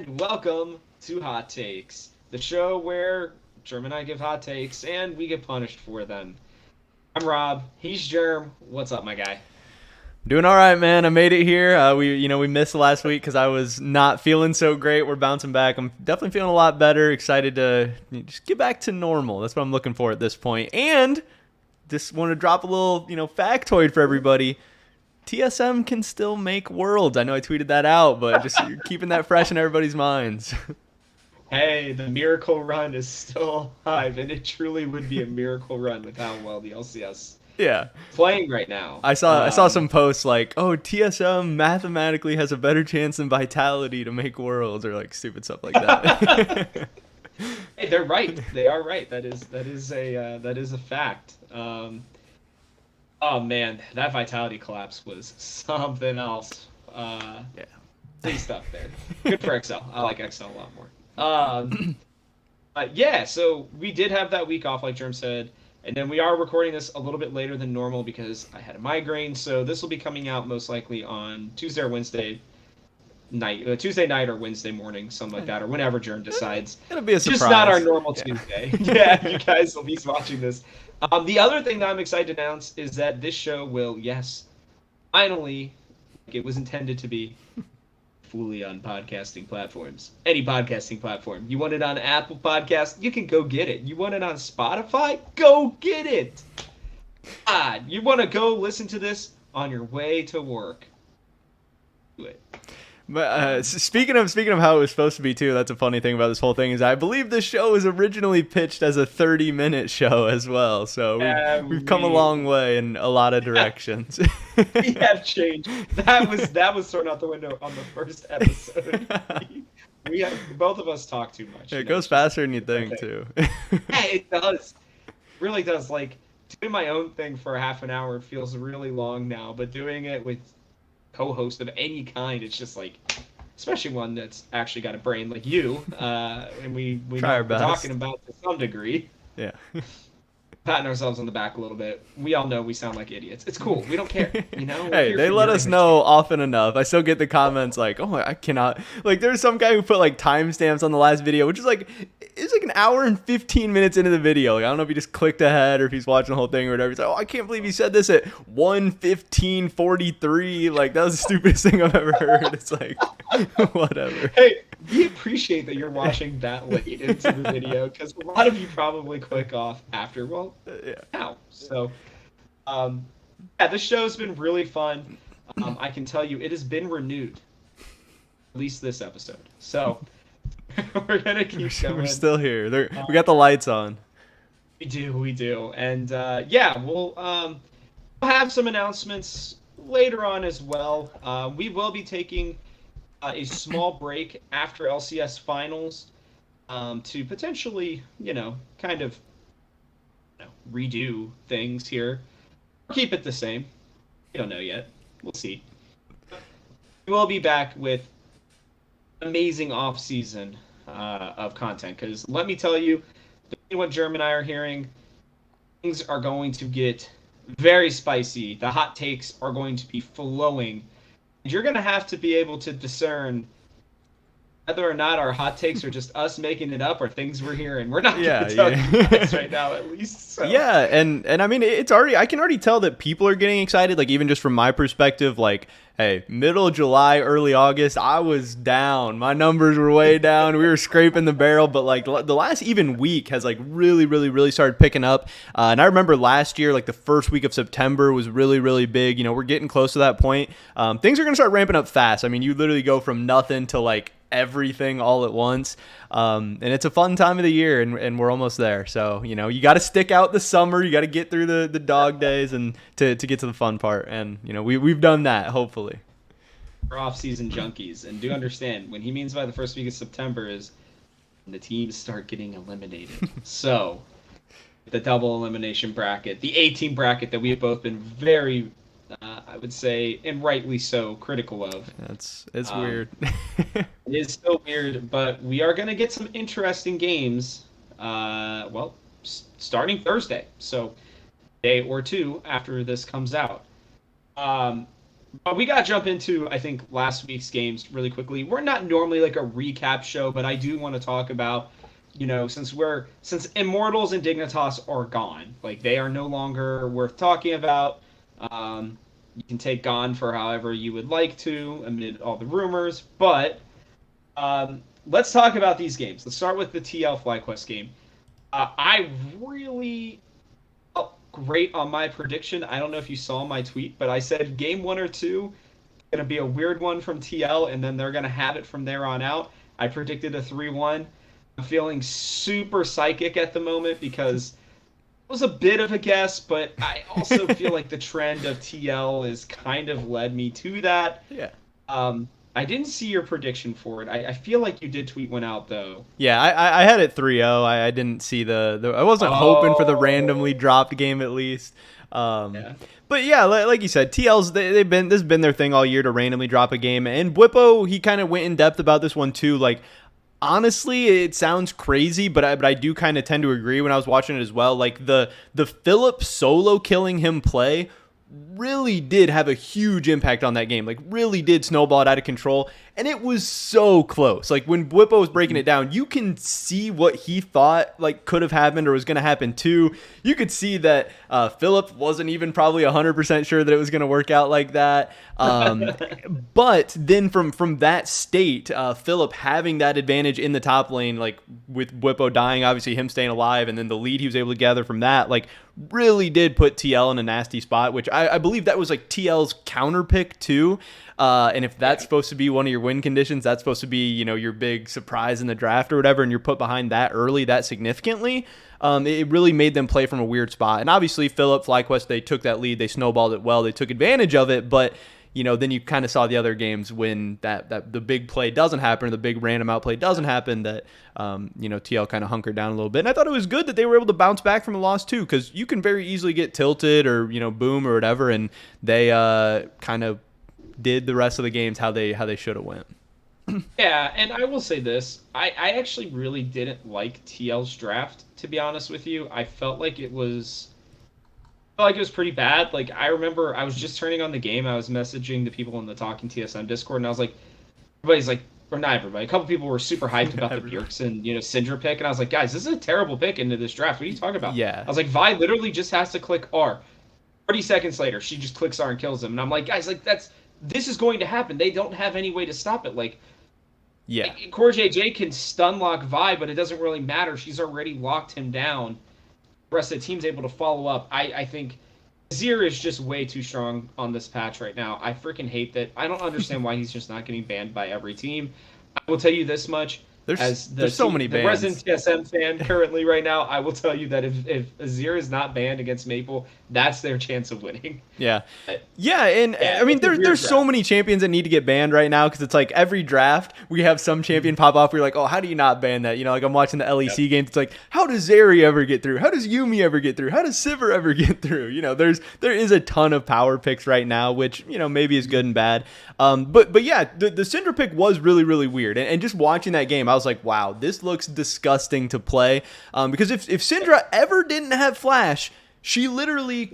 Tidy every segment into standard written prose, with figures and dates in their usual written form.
and welcome to Hot Takes, the show where Germ and I give hot takes and we get punished for them. I'm Rob, he's Germ. What's up, my guy? Doing all right, man. I made it here. We missed last week because I was not feeling so great. We're bouncing back. I'm definitely feeling a lot better. Excited to just get back to normal. That's what I'm looking for at this point. And just want to drop a little, factoid for everybody. TSM can still make worlds. I know I tweeted that out, but just keeping that fresh in everybody's minds. Hey, the miracle run is still alive, and it truly would be a miracle run with how well the LCS Yeah. playing right now. I saw some posts like, "Oh, TSM mathematically has a better chance than Vitality to make worlds," or like stupid stuff like that. Hey, they're right. They are right. That is a fact. Oh man, that Vitality collapse was something else. Yeah. Big stuff there. Good for Excel. I like Excel a lot more. Yeah, so we did have that week off, like Germ said, and then we are recording this a little bit later than normal because I had a migraine. So this will be coming out most likely on Tuesday or Wednesday night, Tuesday night or Wednesday morning, something like that, or whenever Germ decides. It'll be a surprise. Just not our normal Tuesday. Yeah, you guys will be watching this. The other thing that I'm excited to announce is that this show will, yes, finally, like it was intended to be, fully on podcasting platforms. Any podcasting platform. You want it on Apple Podcast? You can go get it. You want it on Spotify? Go get it. You want to go listen to this on your way to work? Do it. But speaking of how it was supposed to be too, that's a funny thing about this whole thing is I believe this show was originally pitched as a 30-minute show as well. So we've come a long way in a lot of directions. We have changed. That was thrown out the window on the first episode. We have both of us talk too much. It goes faster than you think too. Yeah, it does. It really does. Like doing my own thing for half an hour feels really long now, but doing it with co-host of any kind, it's just like, especially one that's actually got a brain like you, and we Try our know what we're best. talking about to some degree. Yeah. Patting ourselves on the back a little bit. We all know we sound like idiots. It's cool. We don't care. We're Hey, here they for let your us know often enough. I still get the comments like, "Oh, I cannot." Like, there's some guy who put like timestamps on the last video, which is like, it's like an hour and 15 minutes into the video. Like, I don't know if he just clicked ahead or if he's watching the whole thing or whatever. He's like, "Oh, I can't believe he said this at 1:15:43." Like, that was the stupidest thing I've ever heard. It's like, whatever. Hey, we appreciate that you're watching that late into the video because a lot of you probably click off after. Well, Yeah. now. So, yeah, this show's been really fun. I can tell you it has been renewed. At least this episode. So, we're gonna keep going. We're still here. We got the lights on. We do. And yeah, we'll have some announcements later on as well. We will be taking a small break after LCS finals to potentially, kind of redo things here. Or keep it the same. We don't know yet. We'll see. We will be back with amazing off-season of content because let me tell you, what Germ and I are hearing, things are going to get very spicy. The hot takes are going to be flowing. You're going to have to be able to discern whether or not our hot takes are just us making it up or things we're hearing. We're not going to tell you guys right now, at least. So. Yeah, and I mean, I can already tell that people are getting excited, like even just from my perspective, like, hey, middle of July, early August, I was down. My numbers were way down. We were scraping the barrel, but like the last even week has like really, really, really started picking up. And I remember last year, like the first week of September was really, really big. We're getting close to that point. Things are going to start ramping up fast. I mean, you literally go from nothing to like everything all at once. And it's a fun time of the year and we're almost there. So, you got to stick out the summer. You got to get through the dog days and to get to the fun part. And, we've done that, hopefully. We're off-season junkies. And do understand, when he means by the first week of September is when the teams start getting eliminated. So, the double elimination bracket, the A-team bracket that we have both been very, I would say, and rightly so, critical of. It's weird. It is so weird, but we are going to get some interesting games, starting Thursday. So, day or two after this comes out. But we got to jump into, I think, last week's games really quickly. We're not normally like a recap show, but I do want to talk about, since Immortals and Dignitas are gone, like they are no longer worth talking about. You can take Gone for however you would like to amid all the rumors, but let's talk about these games. Let's start with the TL FlyQuest game. I really felt great on my prediction. I don't know if you saw my tweet, but I said game 1 or 2 going to be a weird one from TL, and then they're going to have it from there on out. I predicted a 3-1. I'm feeling super psychic at the moment because it was a bit of a guess, but I also feel like the trend of TL has kind of led me to that. Yeah. I didn't see your prediction for it. I feel like you did tweet one out, though. Yeah, I had it 3-0. I didn't see the I wasn't hoping for the randomly dropped game at least. Yeah. But yeah, like you said, TL's this has been their thing all year to randomly drop a game, and Bwipo, he kind of went in depth about this one too. Like, honestly, it sounds crazy, but I do kind of tend to agree when I was watching it as well. Like the Philip solo killing him play really did have a huge impact on that game. Like, really did snowball it out of control. And it was so close. Like, when Bwipo was breaking it down, you can see what he thought, like, could have happened or was going to happen too. You could see that Philip wasn't even probably 100% sure that it was going to work out like that. But then from that state, Philip having that advantage in the top lane, like, with Bwipo dying, obviously him staying alive, and then the lead he was able to gather from that, like, really did put TL in a nasty spot, which I believe that was like TL's counter pick too. And if that's supposed to be one of your win conditions, that's supposed to be, your big surprise in the draft or whatever, and you're put behind that early, that significantly, it really made them play from a weird spot. And obviously Philip, FlyQuest, they took that lead, they snowballed it well, they took advantage of it, but then you kind of saw the other games when that the big play doesn't happen, or the big random outplay doesn't happen, that TL kind of hunkered down a little bit. And I thought it was good that they were able to bounce back from a loss too, because you can very easily get tilted or boom or whatever, and they kind of did the rest of the games how they should have went. Yeah, and I will say this: I actually really didn't like TL's draft. To be honest with you, I felt like it was. Like it was pretty bad. Like I remember I was just turning on the game. I was messaging the people in the Talking TSM Discord, and I was like, everybody's like, or not everybody. A couple people were super hyped about the Bjergsen, Syndra pick, and I was like, guys, this is a terrible pick into this draft. What are you talking about? Yeah. I was like, Vi literally just has to click R. 30 seconds later, she just clicks R and kills him, and I'm like, guys, like this is going to happen. They don't have any way to stop it. Like, yeah, Core JJ can stun lock Vi, but it doesn't really matter. She's already locked him down. The rest of the team's able to follow up. I think Azir is just way too strong on this patch right now. I freaking hate that. I don't understand why he's just not getting banned by every team. I will tell you this much. There's so many bans. The resident TSM fan currently right now, I will tell you that if Azir is not banned against Maple, that's their chance of winning. Yeah. Yeah, and I mean, there's so many champions that need to get banned right now, because it's like every draft we have some champion pop off. We're like, oh, how do you not ban that? Like I'm watching the LEC games. It's like, how does Zeri ever get through? How does Yumi ever get through? How does Sivir ever get through? There is a ton of power picks right now, which maybe is good and bad. But yeah, the Syndra pick was really, really weird. And just watching that game, I was like, wow, this looks disgusting to play. Because if Syndra ever didn't have Flash, she literally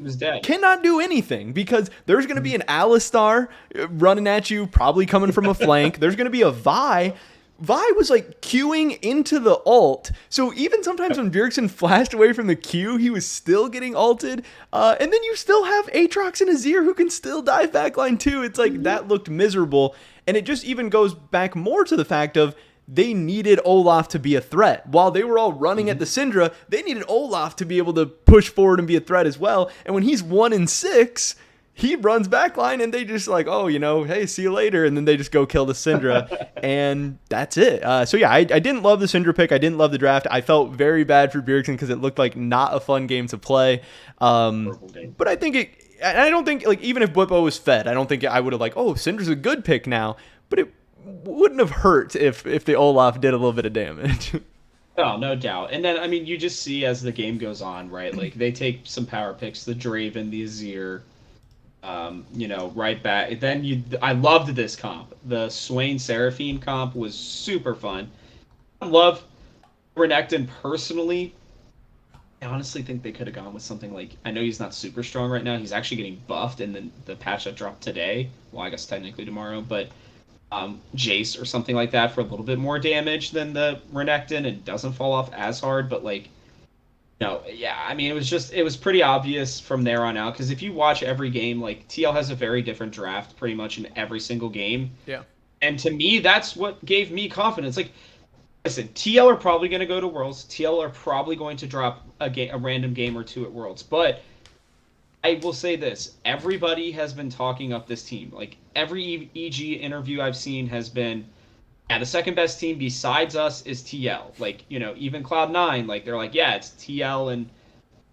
cannot do anything, because there's going to be an Alistar running at you, probably coming from a flank. There's going to be a Vi. Vi was like queuing into the ult, so even sometimes when Bjergsen flashed away from the queue, he was still getting ulted. And then you still have Aatrox and Azir who can still dive backline too. It's like, that looked miserable, and it just even goes back more to the fact of they needed Olaf to be a threat. While they were all running at the Syndra, they needed Olaf to be able to push forward and be a threat as well. And when he's 1-6, he runs backline, and they just like, oh, hey, see you later. And then they just go kill the Syndra, and that's it. So yeah, I didn't love the Syndra pick. I didn't love the draft. I felt very bad for Bjergsen because it looked like not a fun game to play. But I don't think, like, even if Bwipo was fed, I don't think I would have like, oh, Syndra's a good pick now. But it wouldn't have hurt if the Olaf did a little bit of damage. Oh, no doubt. And then, I mean, you just see as the game goes on, right? Like, they take some power picks, the Draven, the Azir, right back. Then I loved this comp. The Swain Seraphine comp was super fun. I love Renekton personally. I honestly think they could have gone with something like, I know he's not super strong right now. He's actually getting buffed in the patch that dropped today. Well, I guess technically tomorrow, but Jace or something like that for a little bit more damage than the Renekton and doesn't fall off as hard. But like, no, yeah, I mean, it was pretty obvious from there on out because if you watch every game, like TL has a very different draft pretty much in every single game. Yeah. And to me, that's what gave me confidence. Like, listen, TL are probably going to go to Worlds. TL are probably going to drop a random game or two at Worlds. But I will say this: everybody has been talking up this team. Like every EG interview I've seen has been, yeah, the second best team besides us is TL. Like even Cloud9, like they're like, yeah, it's TL and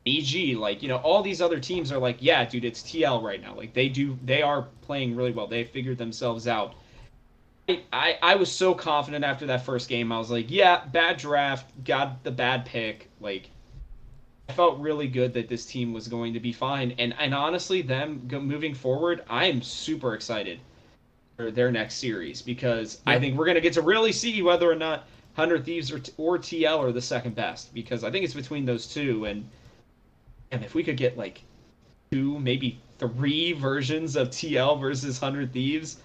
EG. Like all these other teams are like, yeah, dude, it's TL right now. Like they are playing really well. They figured themselves out. I was so confident after that first game. I was like, yeah, bad draft, got the bad pick. Like, I felt really good that this team was going to be fine. And honestly, moving forward, I am super excited for their next series because I think we're going to get to really see whether or not 100 Thieves or TL are the second best because I think it's between those two. And if we could get like 2, maybe 3 versions of TL versus 100 Thieves,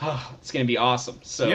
oh, it's gonna be awesome. So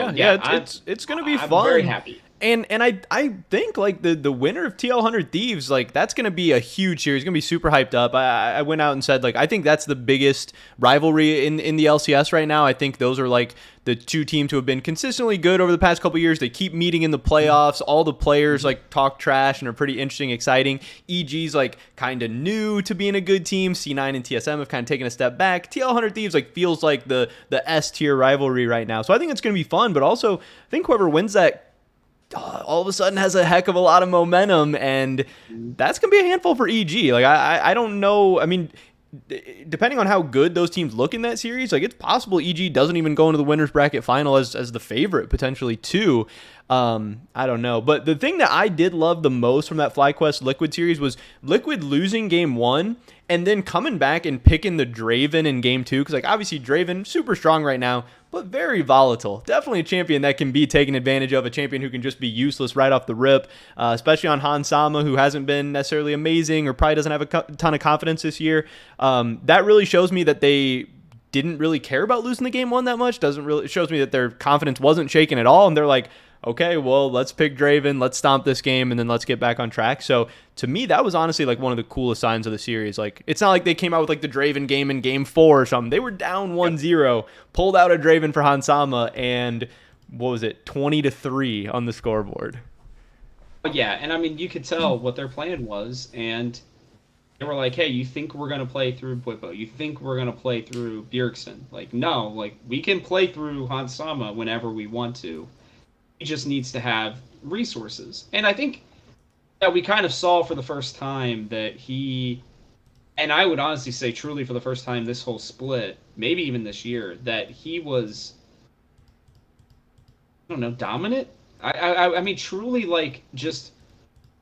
it's gonna be I'm fun. very happy. And I think like the winner of TL 100 Thieves, like that's gonna be a huge series. It's gonna be super hyped up. I went out and said like I think that's the biggest rivalry in the LCS right now. I think those are like the two teams who have been consistently good over the past couple years. They keep meeting in the playoffs. All the players like talk trash and are pretty interesting, exciting. EG's like kind of new to being a good team. C9 and TSM have kind of taken a step back. TL 100 Thieves like feels like the S tier rivalry right now. So I think it's gonna be fun. But also I think whoever wins that all of a sudden has a heck of a lot of momentum, and that's going to be a handful for EG. Like, I don't know. I mean, depending on how good those teams look in that series, like it's possible EG doesn't even go into the winner's bracket final as the favorite potentially too. I don't know. But the thing that I did love the most from that FlyQuest Liquid series was Liquid losing game 1 and then coming back and picking the Draven in game 2. Because like obviously Draven, super strong right now, but very volatile. Definitely a champion that can be taken advantage of, a champion who can just be useless right off the rip, especially on Hans Sama, who hasn't been necessarily amazing or probably doesn't have a ton of confidence this year. That really shows me that they didn't really care about losing the game 1 that much. It shows me that their confidence wasn't shaken at all, and they're like, okay, well, let's pick Draven, let's stomp this game, and then let's get back on track. So to me, that was honestly like one of the coolest signs of the series. Like, it's not like they came out with like the Draven game in game 4 or something. They were down 1-0, pulled out a Draven for Hansama, and what was it, 20-3 on the scoreboard. Yeah, and I mean, you could tell what their plan was, and they were like, hey, you think we're going to play through Bwipo? You think we're going to play through Bjergsen? Like, no, like, we can play through Hansama whenever we want to. He just needs to have resources. And I think that we kind of saw for the first time that and I would honestly say truly for the first time this whole split, maybe even this year, that he was, I don't know, dominant? I mean, truly, like, just,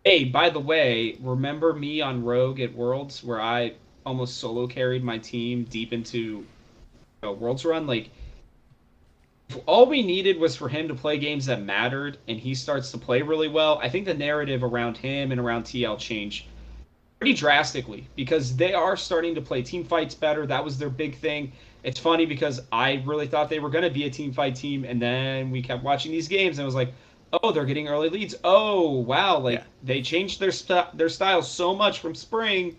hey, by the way, remember me on Rogue at Worlds where I almost solo carried my team deep into a Worlds run? Like, all we needed was for him to play games that mattered, and he starts to play really well. I think the narrative around him and around TL changed pretty drastically because they are starting to play team fights better. That was their big thing. It's funny because I really thought they were going to be a team fight team, and then we kept watching these games, and I was like, oh, they're getting early leads. Oh, wow, like they changed their style so much from spring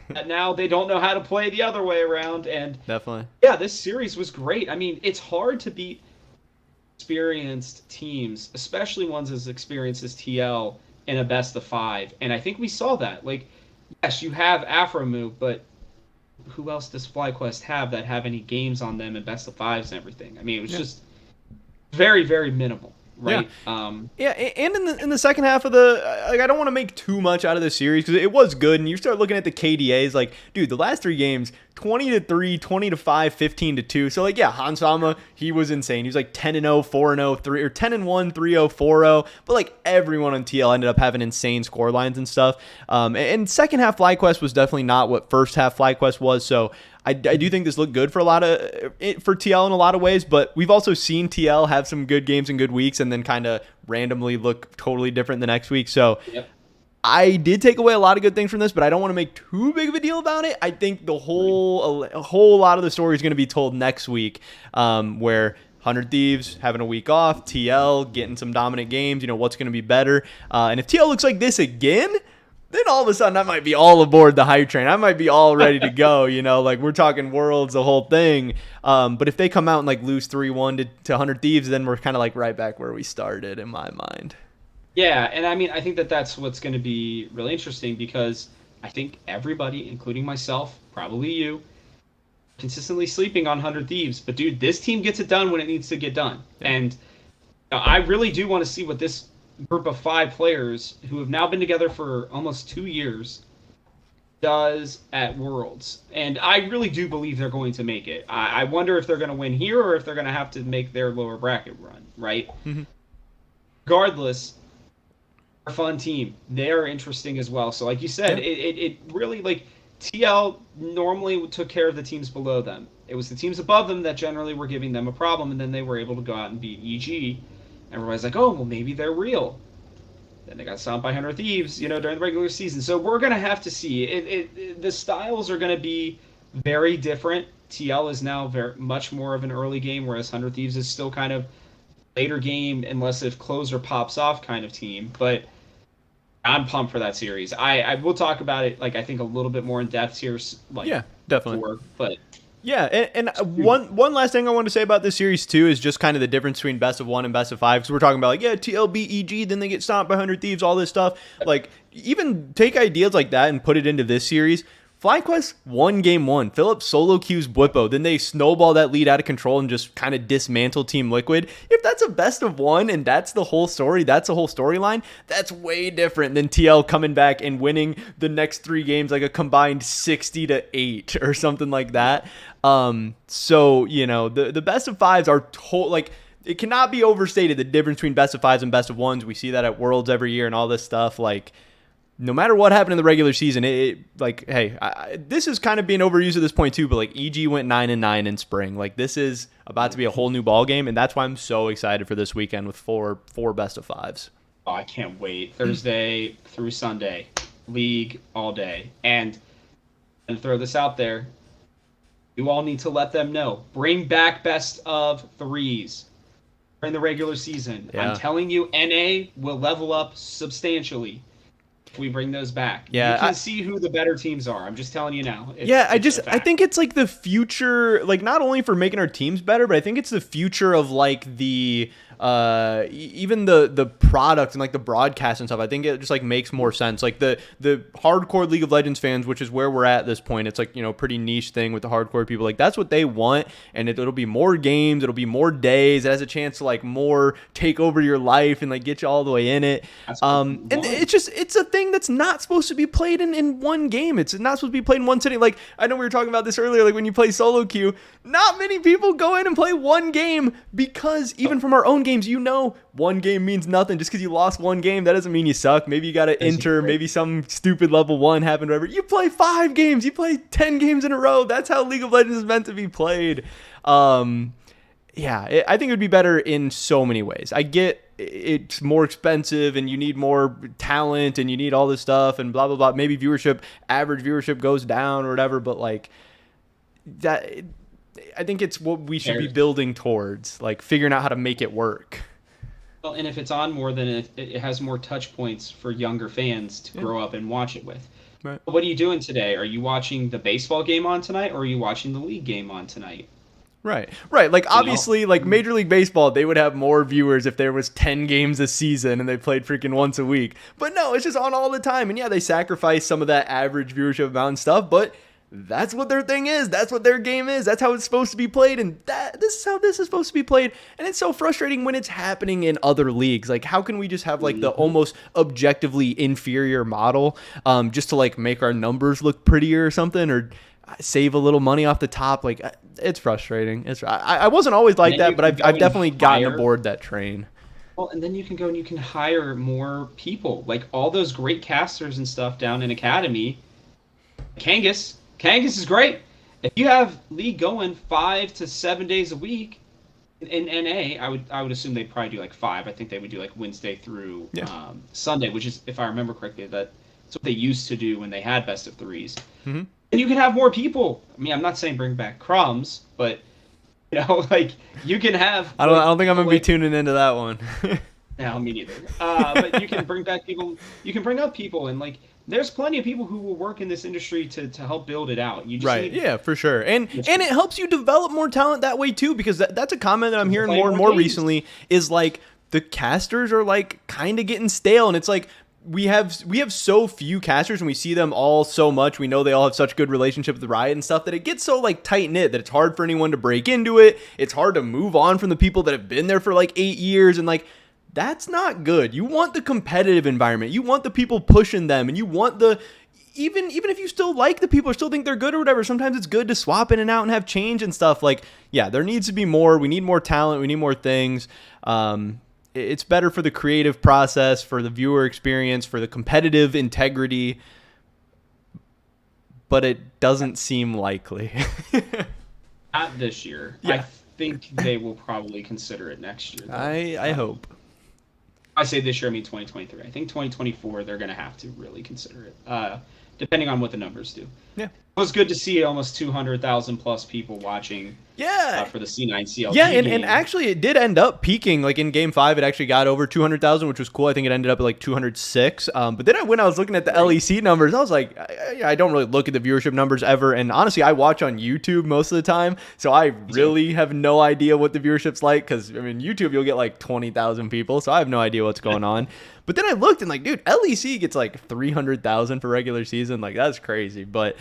that now they don't know how to play the other way around. And definitely, yeah, this series was great. I mean, it's hard to beat experienced teams, especially ones as experienced as TL, in a best of 5. And I think we saw that. Like, yes, you have Afromu, but who else does FlyQuest have any games on them in best of 5s and everything? I mean, it was just very, very minimal. Right. Yeah. And in the second half of the, like, I don't want to make too much out of this series because it was good. And you start looking at the KDAs, like, dude, the last 3 games, 20-3, 20-5, 15-2. So like, yeah, Hansama, he was insane. He was like 10-0, 4-0, 3 or 10-1, 3-0, 4-0. But like everyone on TL ended up having insane score lines and stuff. And second half FlyQuest was definitely not what first half FlyQuest was. So I do think this looked good for for TL in a lot of ways, but we've also seen TL have some good games and good weeks and then kind of randomly look totally different the next week. So I did take away a lot of good things from this, but I don't want to make too big of a deal about it. I think a whole lot of the story is going to be told next week, where 100 Thieves having a week off, TL getting some dominant games, what's going to be better. And if TL looks like this again, then all of a sudden I might be all aboard the hype train. I might be all ready to go, like we're talking Worlds, the whole thing. But if they come out and like lose 3-1 to 100 Thieves, then we're kind of like right back where we started in my mind. Yeah, and I mean, I think that's what's going to be really interesting, because I think everybody, including myself, probably you, consistently sleeping on 100 Thieves. But dude, this team gets it done when it needs to get done. Yeah. And I really do want to see what this group of 5 players who have now been together for almost 2 years does at Worlds. And I really do believe they're going to make it. I wonder if they're going to win here or if they're going to have to make their lower bracket run, right? Mm-hmm. Regardless, a fun team. They're interesting as well. So like you said, yeah. it really, like, TL normally took care of the teams below them. It was the teams above them that generally were giving them a problem, and then they were able to go out and beat EG. Everybody's like, oh, well, maybe they're real. Then they got stomped by 100 Thieves, during the regular season. So we're going to have to see. The styles are going to be very different. TL is now very much more of an early game, whereas 100 Thieves is still kind of later game, unless if closer pops off kind of team. But I'm pumped for that series. I will talk about it, like, I think a little bit more in depth here. Like, yeah, definitely. But yeah, and one last thing I want to say about this series too is just kind of the difference between best of 1 and best of 5. Because we're talking about, like, yeah, TL beat EG, then they get stomped by 100 Thieves, all this stuff. Like, even take ideas like that and put it into this series. FlyQuest won game 1. Philip solo queues Bwipo. Then they snowball that lead out of control and just kind of dismantle Team Liquid. If that's a best of 1 and that's the whole story, that's the whole storyline, that's way different than TL coming back and winning the next 3 games like a combined 60-8 or something like that. So, the best of 5s are like, it cannot be overstated, the difference between best of 5s and best of 1s. We see that at Worlds every year and all this stuff. Like, no matter what happened in the regular season, this is kind of being overused at this point too, but like EG went 9-9 in spring. Like, this is about to be a whole new ball game, and that's why I'm so excited for this weekend with four best of 5s. Oh, I can't wait. Thursday through Sunday, league all day. And throw this out there, you all need to let them know. Bring back best of 3s during the regular season. Yeah. I'm telling you, NA will level up substantially. We bring those back. Yeah, you can see who the better teams are. I'm just telling you now. I think it's like the future, like, not only for making our teams better, but I think it's the future of like the even the product and like the broadcast and stuff. I think it just like makes more sense. Like the hardcore League of Legends fans, which is where we're at this point. It's like, pretty niche thing with the hardcore people. Like, that's what they want, and it'll be more games. It'll be more days. It has a chance to like more take over your life and like get you all the way in it. And it's a thing that's not supposed to be played in one game. It's not supposed to be played in one sitting. Like, I know we were talking about this earlier, like when you play solo queue, not many people go in and play one game, because even from our own games, one game means nothing. Just because you lost one game, that doesn't mean you suck. Maybe you got to enter, maybe some stupid level 1 happened, whatever. You play 5 games, you play 10 games in a row. That's how League of Legends is meant to be played. I think it would be better in so many ways. I get it's more expensive and you need more talent and you need all this stuff and blah, blah, blah. Maybe average viewership goes down or whatever, but like that, I think it's what we should be building towards, like figuring out how to make it work. Well, and if it's on more, then it has more touch points for younger fans to grow up and watch it with. Right. What are you doing today? Are you watching the baseball game on tonight, or are you watching the league game on tonight? Right. Like, obviously, like Major League Baseball, they would have more viewers if there was 10 games a season and they played freaking once a week. But no, it's just on all the time. And yeah, they sacrifice some of that average viewership amount and stuff, but that's what their thing is. That's what their game is. That's how it's supposed to be played. And this is how this is supposed to be played. And it's so frustrating when it's happening in other leagues. Like, how can we just have like the almost objectively inferior model just to like make our numbers look prettier or something, or save a little money off the top? Like, it's frustrating. I wasn't always like that, but I've definitely gotten aboard that train. Well, and then you can go and you can hire more people. Like all those great casters and stuff down in Academy. Kangas is great. If you have league going 5 to 7 days a week, in NA, I would assume they'd probably do like 5. I think they would do like Wednesday through Yeah. Sunday, which is, if I remember correctly, that's what they used to do when they had best of threes. Hmm. And you can have more people. I mean, I'm not saying bring back crumbs, but like you can have. I don't think I'm gonna be tuning into that one. No, me neither. But you can bring back people. You can bring up people, and like, there's plenty of people who will work in this industry to help build it out. You just Right. need Yeah, for sure. And it helps you develop more talent that way too, because that's a comment that I'm hearing play more and more more games. recently is like the casters are like kind of getting stale, and it's like we have so few casters and we see them all so much. We know they all have such good relationship with Riot and stuff that it gets so like tight knit that it's hard for anyone to break into it. It's hard to move on from the people that have been there for like 8 years, and like that's not good. You want the competitive environment. You want the people pushing them, and you want the even if you still like the people or still think they're good or whatever, sometimes it's good to swap in and out and have change and stuff. Like, yeah, there needs to be more. We need more talent. We need more things. It's better for the creative process, for the viewer experience, for the competitive integrity, but it doesn't seem likely. not this year. Yeah. I think they will probably consider it next year, though. I hope. I say this year, I mean 2023. I think 2024 they're going to have to really consider it, depending on what the numbers do. Yeah. It was good to see almost 200,000 plus people watching Yeah. for the C9 CLG Yeah, game. and actually it did end up peaking. Like in Game 5, it actually got over 200,000, which was cool. I think it ended up at like 206. But then when I was looking at the LEC numbers, I was like, I don't really look at the viewership numbers ever. And honestly, I watch on YouTube most of the time. So I really have no idea what the viewership's like. Because, I mean, YouTube, you'll get like 20,000 people. So I have no idea what's going on. But then I looked and like, dude, LEC gets like 300,000 for regular season. Like, that's crazy. But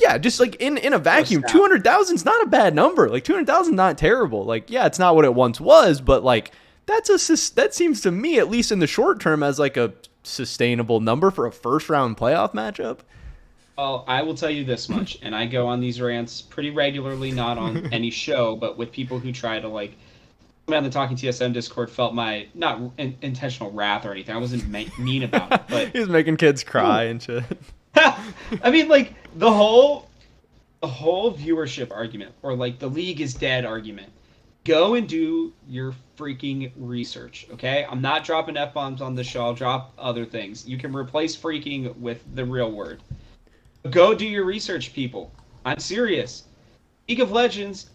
yeah, just like in a vacuum, 200,000 is not a bad number. Like 200,000 is not terrible. Like, yeah, it's not what it once was, but like that seems to me, at least in the short term, as like a sustainable number for a first round playoff matchup. Well, I will tell you this much, and I go on these rants pretty regularly, not on any show, but with people who try to like. On the Talking TSM Discord felt my not intentional wrath or anything. I wasn't mean about it, but He was making kids cry and shit. I mean, like the whole viewership argument, or like the league is dead argument. Go and do your freaking research, okay? I'm not dropping F-bombs on the show. I'll drop other things. You can replace freaking with the real word. Go do your research, people. I'm serious. League of Legends,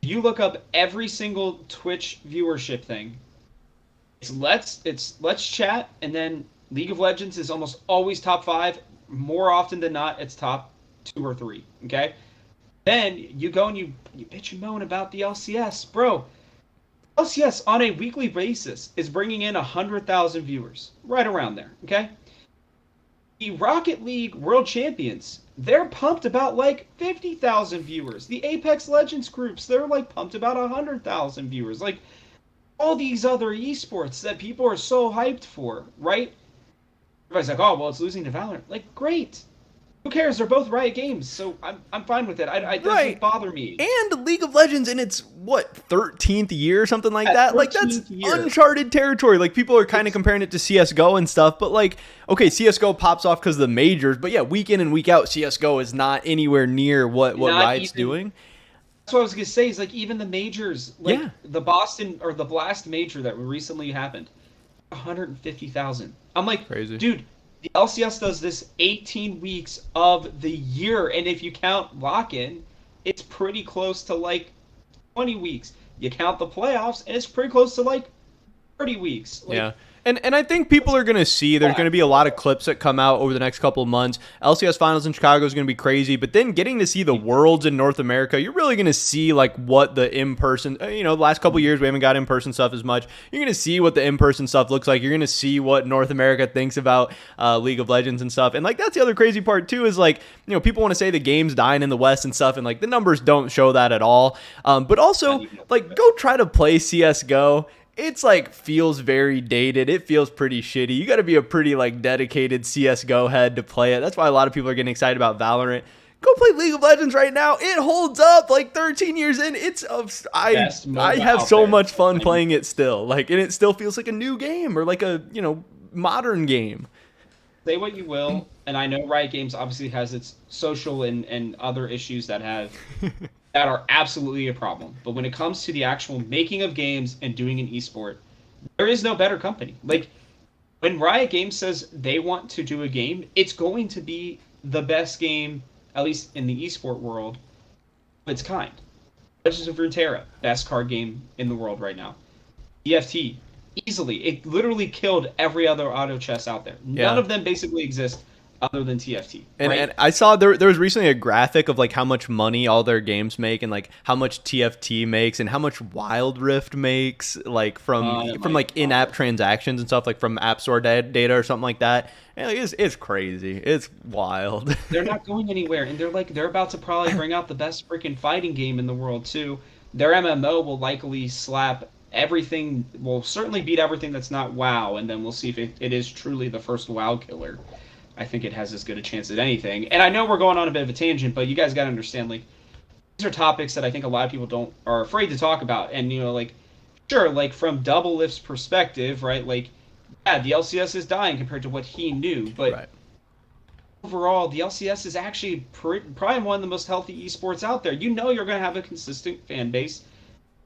you look up every single Twitch viewership thing. It's let's chat, and then League of Legends is almost always top 5. More often than not, it's top 2 or 3. Okay, then you go and you bitch and moan about the LCS, bro. LCS on a weekly basis is bringing in 100,000 viewers, right around there. Okay, the Rocket League World Champions, they're pumped about like 50,000 viewers. The Apex Legends groups, they're like pumped about 100,000 viewers. Like all these other esports that people are so hyped for, right? Everybody's like, oh, well, it's losing to Valorant. Like, great. Who cares? They're both Riot games, so I'm fine with it. It doesn't bother me. And League of Legends in its, 13th year, something like that? Like, that's uncharted territory. Like, people are kind of comparing it to CSGO and stuff, but like, okay, CSGO pops off because of the majors, but yeah, week in and week out, CSGO is not anywhere near what Riot's doing. That's what I was going to say, is like, even the majors, like the Boston, or the Blast major that recently happened, 150,000. I'm like, crazy. Dude, the LCS does this 18 weeks of the year, and if you count lock-in, it's pretty close to like 20 weeks. You count the playoffs, and it's pretty close to like 30 weeks. Like, yeah. And I think people are going to see there's going to be a lot of clips that come out over the next couple of months. LCS Finals in Chicago is going to be crazy, but then getting to see the Worlds in North America, you're really going to see like what the in-person, the last couple of years we haven't got in-person stuff as much. You're going to see what the in-person stuff looks like. You're going to see what North America thinks about League of Legends and stuff. And like that's the other crazy part too, is like, people want to say the game's dying in the West and stuff, and like the numbers don't show that at all. But also like go try to play CSGO. It's like feels very dated. It feels pretty shitty. You got to be a pretty like dedicated CSGO head to play it. That's why a lot of people are getting excited about Valorant. Go play League of Legends right now. It holds up like 13 years in. It's I have so much fun playing it still. Like, and it still feels like a new game or like a, modern game. Say what you will, and I know Riot Games obviously has its social and other issues that that are absolutely a problem. But when it comes to the actual making of games and doing an esport, there is no better company. Like, when Riot Games says they want to do a game, it's going to be the best game, at least in the esport world, of its kind. Legends of Runeterra, best card game in the world right now. EFT, easily. It literally killed every other auto chess out there. None of them basically exist other than TFT. And, right? and I saw there was recently a graphic of like how much money all their games make and like how much TFT makes and how much Wild Rift makes, like from like in-app transactions and stuff, like from App Store data or something like that. And like, it's crazy. It's wild. They're not going anywhere, and they're about to probably bring out the best freaking fighting game in the world too. Their MMO will likely slap everything, will certainly beat everything that's not WoW, and then we'll see if it is truly the first WoW killer. I think it has as good a chance as anything. And I know we're going on a bit of a tangent, but you guys got to understand, like, these are topics that I think a lot of people are afraid to talk about. And, you know, like, sure, like, from Double Lift's perspective, right, like, yeah, the LCS is dying compared to what he knew, but overall, the LCS is actually probably one of the most healthy esports out there. You know you're going to have a consistent fan base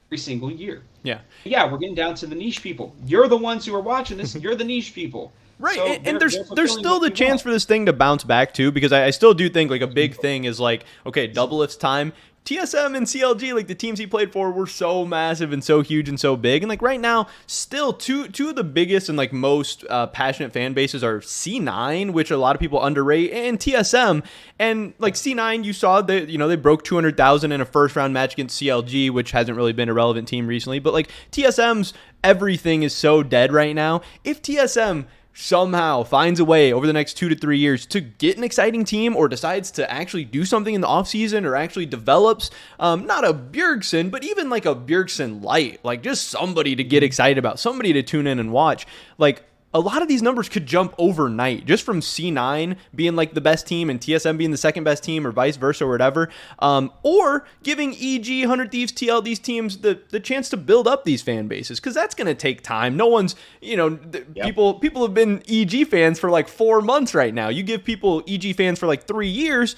every single year. Yeah. Yeah, we're getting down to the niche people. You're the ones who are watching this. You're the niche people. Right, So and there's still the chance for this thing to bounce back too, because I still do think like a big thing is like, okay, Double Lift's time, TSM and CLG, like the teams he played for were so massive and so huge and so big, and like right now, still two of the biggest and like most passionate fan bases are C9, which a lot of people underrate, and TSM. And like C9, you saw that, you know, they broke 200,000 in a first round match against CLG, which hasn't really been a relevant team recently, but like TSM's everything is so dead right now. If TSM somehow finds a way over the next 2 to 3 years to get an exciting team, or decides to actually do something in the offseason, or actually develops not a Bjergsen, but even like a Bjergsen light, like just somebody to get excited about, somebody to tune in and watch, like a lot of these numbers could jump overnight just from C9 being like the best team and TSM being the second best team, or vice versa, or whatever. Or giving EG, 100 Thieves, TL, these teams the chance to build up these fan bases, because that's going to take time. No one's, you know, people have been EG fans for like 4 months right now. You give people EG fans for like 3 years,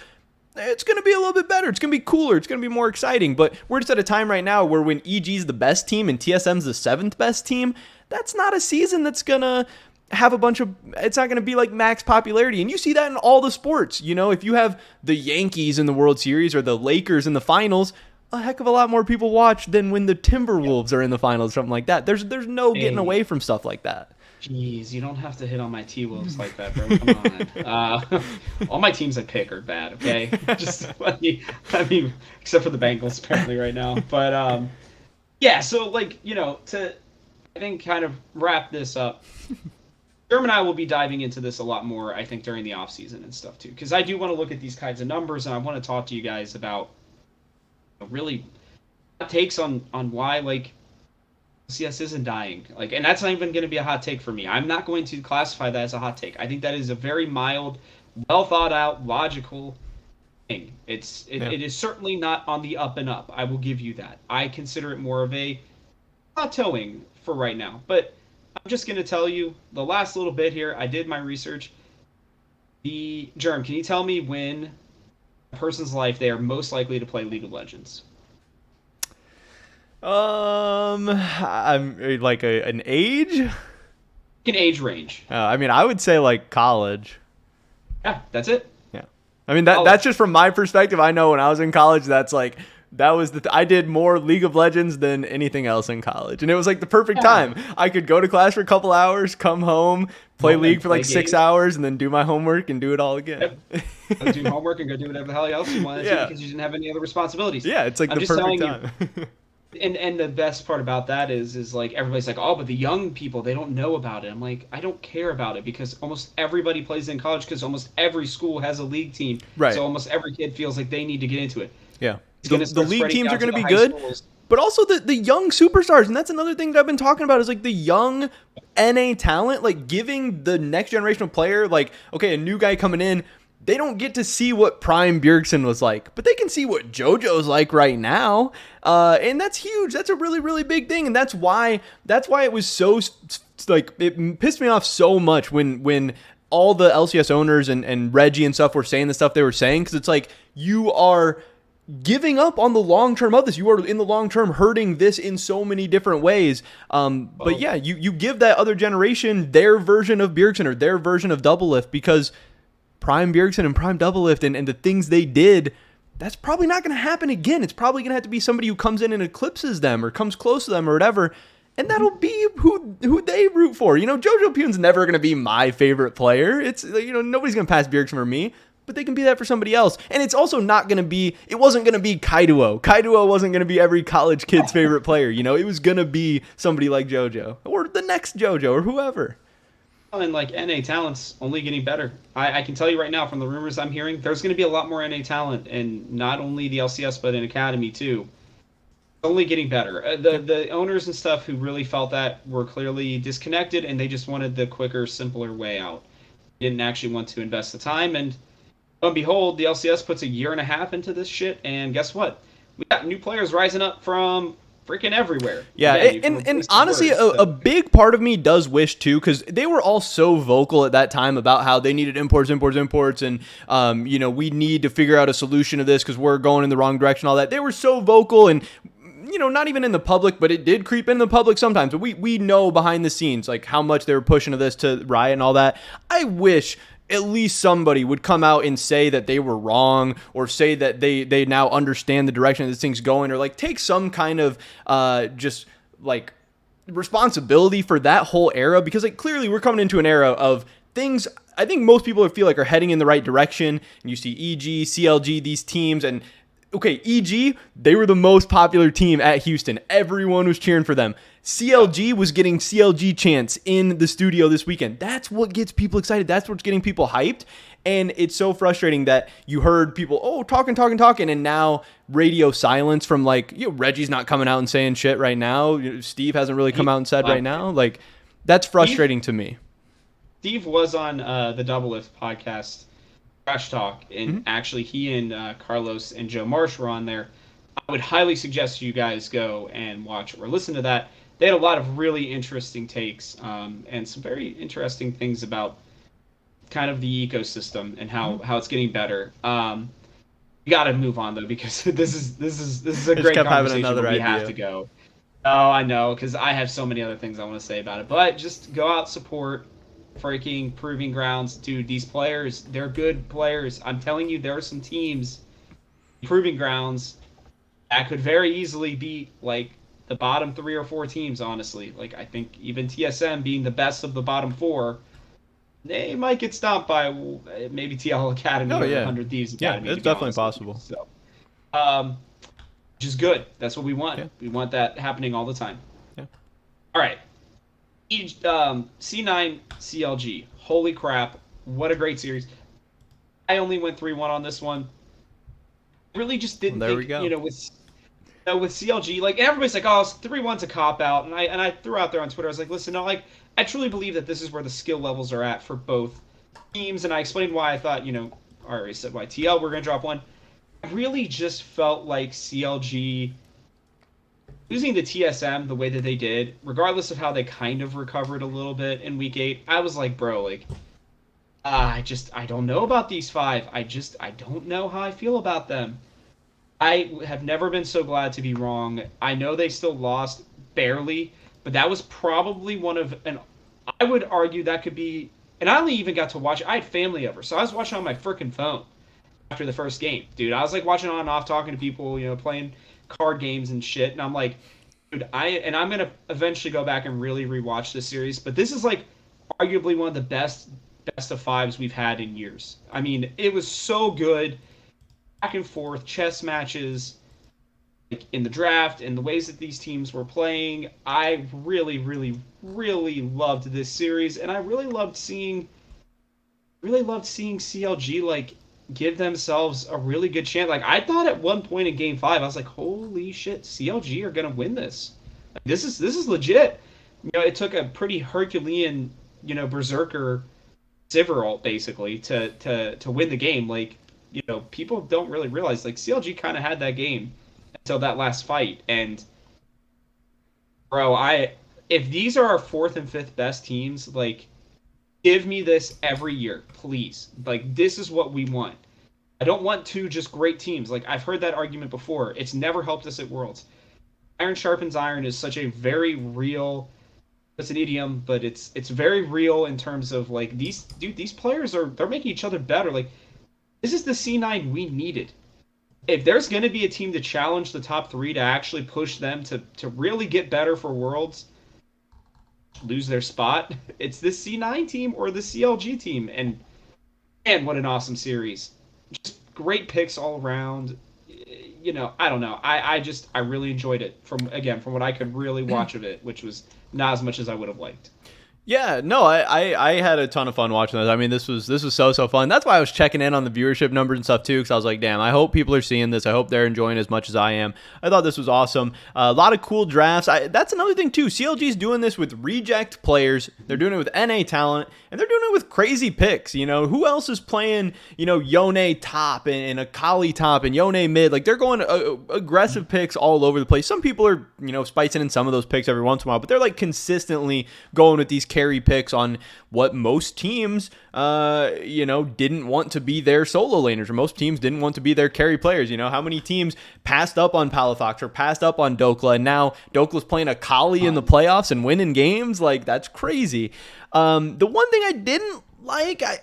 it's going to be a little bit better. It's going to be cooler. It's going to be more exciting. But we're just at a time right now where when EG's the best team and TSM's the 7th best team, that's not a season that's going to have a bunch of, it's not going to be like max popularity. And you see that in all the sports. You know, if you have the Yankees in the World Series or the Lakers in the finals, a heck of a lot more people watch than when the Timberwolves are in the finals, something like that. There's no getting away from stuff like that. Jeez, you don't have to hit on my T-Wolves like that, bro. Come on. All my teams I pick are bad, okay? Just let me, except for the Bengals apparently right now. But, yeah, so, like, you know, to, I think, kind of wrap this up, Jerm and I will be diving into this a lot more, I think, during the offseason and stuff, too. Because I do want to look at these kinds of numbers, and I want to talk to you guys about really takes on why, like, CS isn't dying. Like, and that's not even going to be a hot take for me. I'm not going to classify that as a hot take. I think that is a very mild, well thought out, logical thing. It is certainly not on the up and up. I will give you that. I consider it more of a plateauing for right now. But I'm just going to tell you the last little bit here. I did my research. Germ, can you tell me when a person's life they are most likely to play League of Legends? I'm like an age? An age range. I mean, I would say like college. Yeah, that's it. Yeah. I mean, that's just from my perspective. I know when I was in college, that's like, that was I did more League of Legends than anything else in college. And it was like the perfect time. I could go to class for a couple hours, come home, play League for like 6 hours, and then do my homework and do it all again. Yep. Go do homework and go do whatever the hell else you wanted to, because you didn't have any other responsibilities. Yeah, it's like the perfect time. And the best part about that is like everybody's like, oh, but the young people, they don't know about it. I'm like, I don't care about it, because almost everybody plays in college, because almost every school has a league team. Right. So almost every kid feels like they need to get into it. Yeah. The league teams are going to be good. Schools. But also the young superstars, and that's another thing that I've been talking about, is like the young NA talent, like giving the next generational player, like, okay, a new guy coming in, they don't get to see what Prime Bjergsen was like, but they can see what JoJo's like right now. And that's huge. That's a really, really big thing. And that's why it was so, like, it pissed me off so much when all the LCS owners and Reggie and stuff were saying the stuff they were saying, because it's like, you are giving up on the long term of this. You are in the long term hurting this in so many different ways. But yeah, you give that other generation their version of Bjergsen or their version of Doublelift, because Prime Bjergsen and Prime Doublelift and the things they did, that's probably not going to happen again. It's probably going to have to be somebody who comes in and eclipses them or comes close to them or whatever. And that'll be who they root for. You know, JoJo Pune's never going to be my favorite player. It's, you know, nobody's going to pass Bjergsen for me, but they can be that for somebody else. And it's also not going to be, it wasn't going to be Kaiduo. Kaiduo wasn't going to be every college kid's favorite player. You know, it was going to be somebody like JoJo or the next JoJo or whoever. And like NA talent's only getting better. I can tell you right now from the rumors I'm hearing, there's going to be a lot more NA talent, and not only the LCS but in Academy too. Only getting better. The owners and stuff who really felt that were clearly disconnected, and they just wanted the quicker, simpler way out. Didn't actually want to invest the time, and lo and behold, the LCS puts a year and a half into this shit, and guess what? We got new players rising up from freaking everywhere. Yeah, and honestly, a big part of me does wish too, because they were all so vocal at that time about how they needed imports, and you know, we need to figure out a solution to this because we're going in the wrong direction. All that, they were so vocal, and you know, not even in the public, but it did creep in the public sometimes. But we know behind the scenes like how much they were pushing to this, to Riot and all that. I wish at least somebody would come out and say that they were wrong, or say that they now understand the direction this thing's going, or like take some kind of just like responsibility for that whole era, because like clearly we're coming into an era of things I think most people feel like are heading in the right direction. And you see EG, CLG, these teams, and okay, EG, they were the most popular team at Houston. Everyone was cheering for them. CLG was getting CLG chants in the studio this weekend. That's what gets people excited. That's what's getting people hyped. And it's so frustrating that you heard people, talking, and now radio silence from like, you know, Reggie's not coming out and saying shit right now. Steve hasn't really come out and said right now. Like, that's frustrating to me. Steve was on the Doublelift podcast, Trash Talk, and actually he and Carlos and Joe Marsh were on there. I would highly suggest you guys go and watch or listen to that. They had a lot of really interesting takes and some very interesting things about kind of the ecosystem and how it's getting better. We got to move on though, because this is a great conversation. But we have to go. Oh, I know, because I have so many other things I want to say about it. But just go out, support freaking Proving Grounds, dude. These players, they're good players. I'm telling you, there are some teams, Proving Grounds, that could very easily beat like the bottom 3 or 4 teams. Honestly, like I think even TSM being the best of the bottom 4, they might get stomped by maybe TL Academy or 100 Thieves Academy. Yeah, it's definitely possible. So, which is good. That's what we want. Yeah. We want that happening all the time. Yeah. All right. C9 CLG. Holy crap. What a great series. I only went 3-1 on this one. Really just didn't think, you know, with CLG, like everybody's like, oh, 3-1's a cop out, and I threw out there on Twitter, I was like, listen, no, like I truly believe that this is where the skill levels are at for both teams, and I explained why I thought, you know, I already said why TL we're gonna drop 1. I really just felt like CLG losing the TSM the way that they did, regardless of how they kind of recovered a little bit in week 8, I was like, bro, like, I don't know about these 5. I don't know how I feel about them. I have never been so glad to be wrong. I know they still lost barely, but that was probably one of, and I would argue that could be, and I only even got to watch, I had family over, so I was watching on my freaking phone after the first game. Dude, I was like watching on and off, talking to people, you know, playing card games and shit, and I'm like, dude, I'm going to eventually go back and really rewatch this series, but this is like arguably one of the best of 5s we've had in years. I mean, it was so good. Back and forth chess matches, like in the draft, and the ways that these teams were playing. I really, really, really loved this series, and I really loved seeing CLG like give themselves a really good chance. Like I thought at one point in Game 5, I was like, holy shit, CLG are gonna win this. Like, this is legit. You know, it took a pretty Herculean, you know, berserker Sivir ult basically to win the game. Like, you know, people don't really realize, like, CLG kind of had that game until that last fight. And, bro, if these are our 4th and 5th best teams, like, give me this every year, please. Like, this is what we want. I don't want two just great teams. Like I've heard that argument before. It's never helped us at Worlds. Iron sharpens iron is such a very real. It's an idiom, but it's very real in terms of like these players they're making each other better. Like this is the C9 we needed. If there's going to be a team to challenge the top three to actually push them to really get better for Worlds, lose their spot, it's this C9 team or the CLG team. And what an awesome series. Just great picks all around. I don't know. I really enjoyed it from what I could really watch of it, which was not as much as I would have liked. Yeah, no, I had a ton of fun watching this. I mean, this was so fun. That's why I was checking in on the viewership numbers and stuff too, because I was like, damn, I hope people are seeing this. I hope they're enjoying it as much as I am. I thought this was awesome. A lot of cool drafts. That's another thing too. CLG's doing this with reject players. They're doing it with NA talent, and they're doing it with crazy picks. You know, who else is playing? You know, Yone top and Akali top and Yone mid. Like they're going aggressive picks all over the place. Some people are spicing in some of those picks every once in a while, but they're like consistently going with these carry picks on what most teams, didn't want to be their solo laners, or most teams didn't want to be their carry players. You know, how many teams passed up on Palafox or passed up on Dokla, and now Dokla's playing Akali in the playoffs and winning games? Like, that's crazy. The one thing I didn't like, I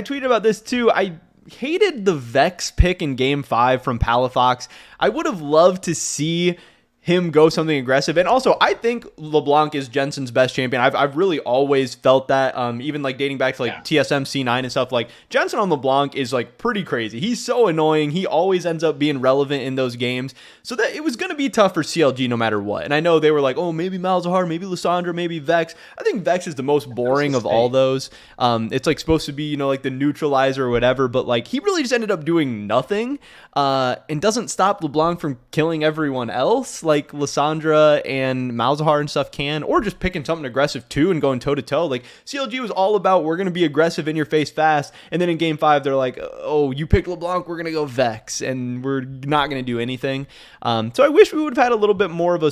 tweeted about this too, I hated the Vex pick in Game 5 from Palafox. I would have loved to see him go something aggressive. And also, I think LeBlanc is Jensen's best champion. I've really always felt that, even like dating back to like TSM C9 and stuff. Like Jensen on LeBlanc is like pretty crazy. He's so annoying. He always ends up being relevant in those games. So that it was going to be tough for CLG no matter what. And I know they were like, oh, maybe Malzahar, maybe Lissandra, maybe Vex. I think Vex is the most boring of all those. It's like supposed to be, like the neutralizer or whatever, but like he really just ended up doing nothing, and doesn't stop LeBlanc from killing everyone else. Like Lissandra and Malzahar and stuff can, or just picking something aggressive too and going toe to toe. Like CLG was all about, we're going to be aggressive in your face fast. And then in Game 5, they're like, oh, you picked LeBlanc, we're going to go Vex, and we're not going to do anything. So I wish we would have had a little bit more of a,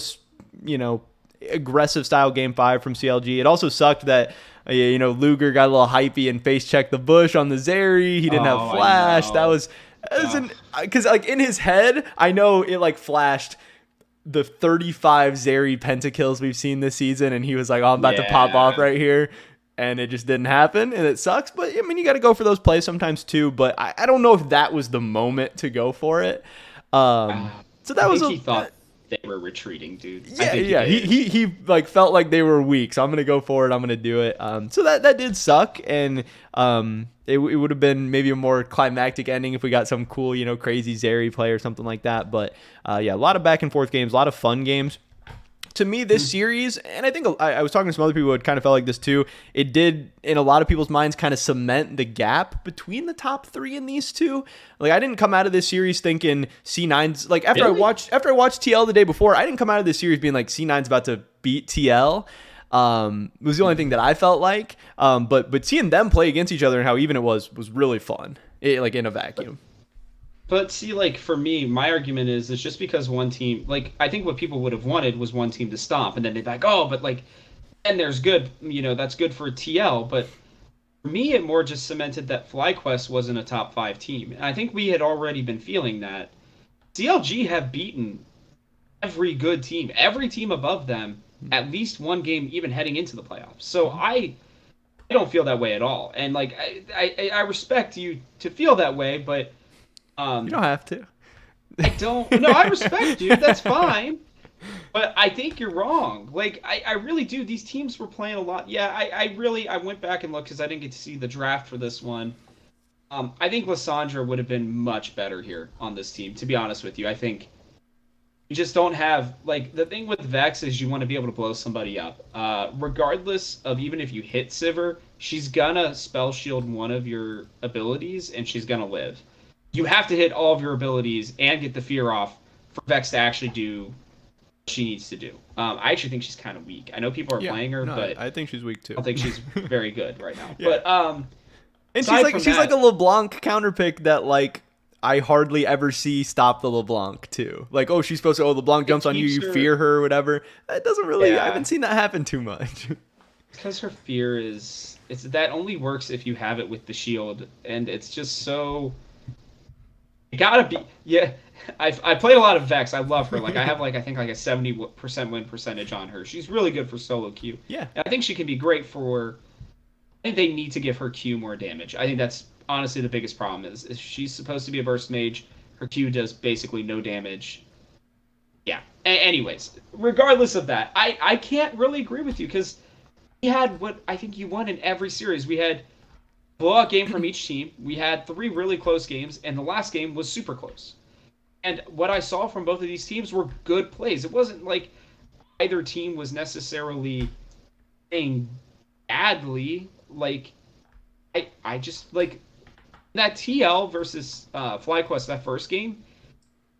aggressive style Game 5 from CLG. It also sucked that Luger got a little hypey and face checked the bush on the Zeri. He didn't have flash. That was because like in his head, I know it like flashed the 35 Zeri pentakills we've seen this season, and he was like, oh, I'm about to pop off right here, and it just didn't happen, and it sucks. But I mean, you got to go for those plays sometimes too, but I don't know if that was the moment to go for it. So that was he thought they were retreating, dude. Yeah. He like felt like they were weak, so I'm gonna go for it. I'm gonna do it. So that did suck, and it would have been maybe a more climactic ending if we got some cool, crazy Zeri play or something like that. But a lot of back and forth games, a lot of fun games. To me, this series, and I think I was talking to some other people who had kind of felt like this too, it did, in a lot of people's minds, kind of cement the gap between the top three in these two. Like, I didn't come out of this series thinking C9's, like, after I watched TL the day before, I didn't come out of this series being like, C9's about to beat TL. It was the only thing that I felt like. But seeing them play against each other and how even it was really fun, like, in a vacuum. But see, like, for me, my argument is it's just because one team, like, I think what people would have wanted was one team to stomp, and then they'd be like, oh, but, like, and there's good, that's good for TL. But for me, it more just cemented that FlyQuest wasn't a top 5 team. And I think we had already been feeling that. CLG have beaten every good team, every team above them, at least one game, even heading into the playoffs. So I don't feel that way at all. And, like, I respect you to feel that way, but you don't have to. I don't. No, I respect you. That's fine. But I think you're wrong. Like, I really do. These teams were playing a lot. Yeah, I went back and looked because I didn't get to see the draft for this one. I think Lissandra would have been much better here on this team, to be honest with you. I think you just don't have, like, the thing with Vex is you want to be able to blow somebody up. Regardless of even if you hit Sivir, she's gonna spell shield one of your abilities, and she's gonna live. You have to hit all of your abilities and get the fear off for Vex to actually do what she needs to do. I actually think she's kind of weak. I know people are playing her, but I think she's weak too. I don't think she's very good right now. Yeah. But and she's like a LeBlanc counterpick that, like, I hardly ever see stop the LeBlanc too. Like, oh, she's supposed to, LeBlanc jumps on you, you fear her or whatever. That doesn't really, I haven't seen that happen too much. Because her fear is, that only works if you have it with the shield, and it's just so, It gotta be. Yeah, I played a lot of Vex. I love her. Like I have I think like a 70% win percentage on her. She's really good for solo queue. Yeah. And I think she can be great for. I think they need to give her Q more damage. I think that's honestly the biggest problem is she's supposed to be a burst mage. Her Q does basically no damage. Yeah. Anyways, regardless of that, I can't really agree with you because we had what I think you won in every series. We had blowout game from each team. We had 3 really close games, and the last game was super close. And what I saw from both of these teams were good plays. It wasn't like either team was necessarily playing badly. Like I just like that TL versus FlyQuest that first game.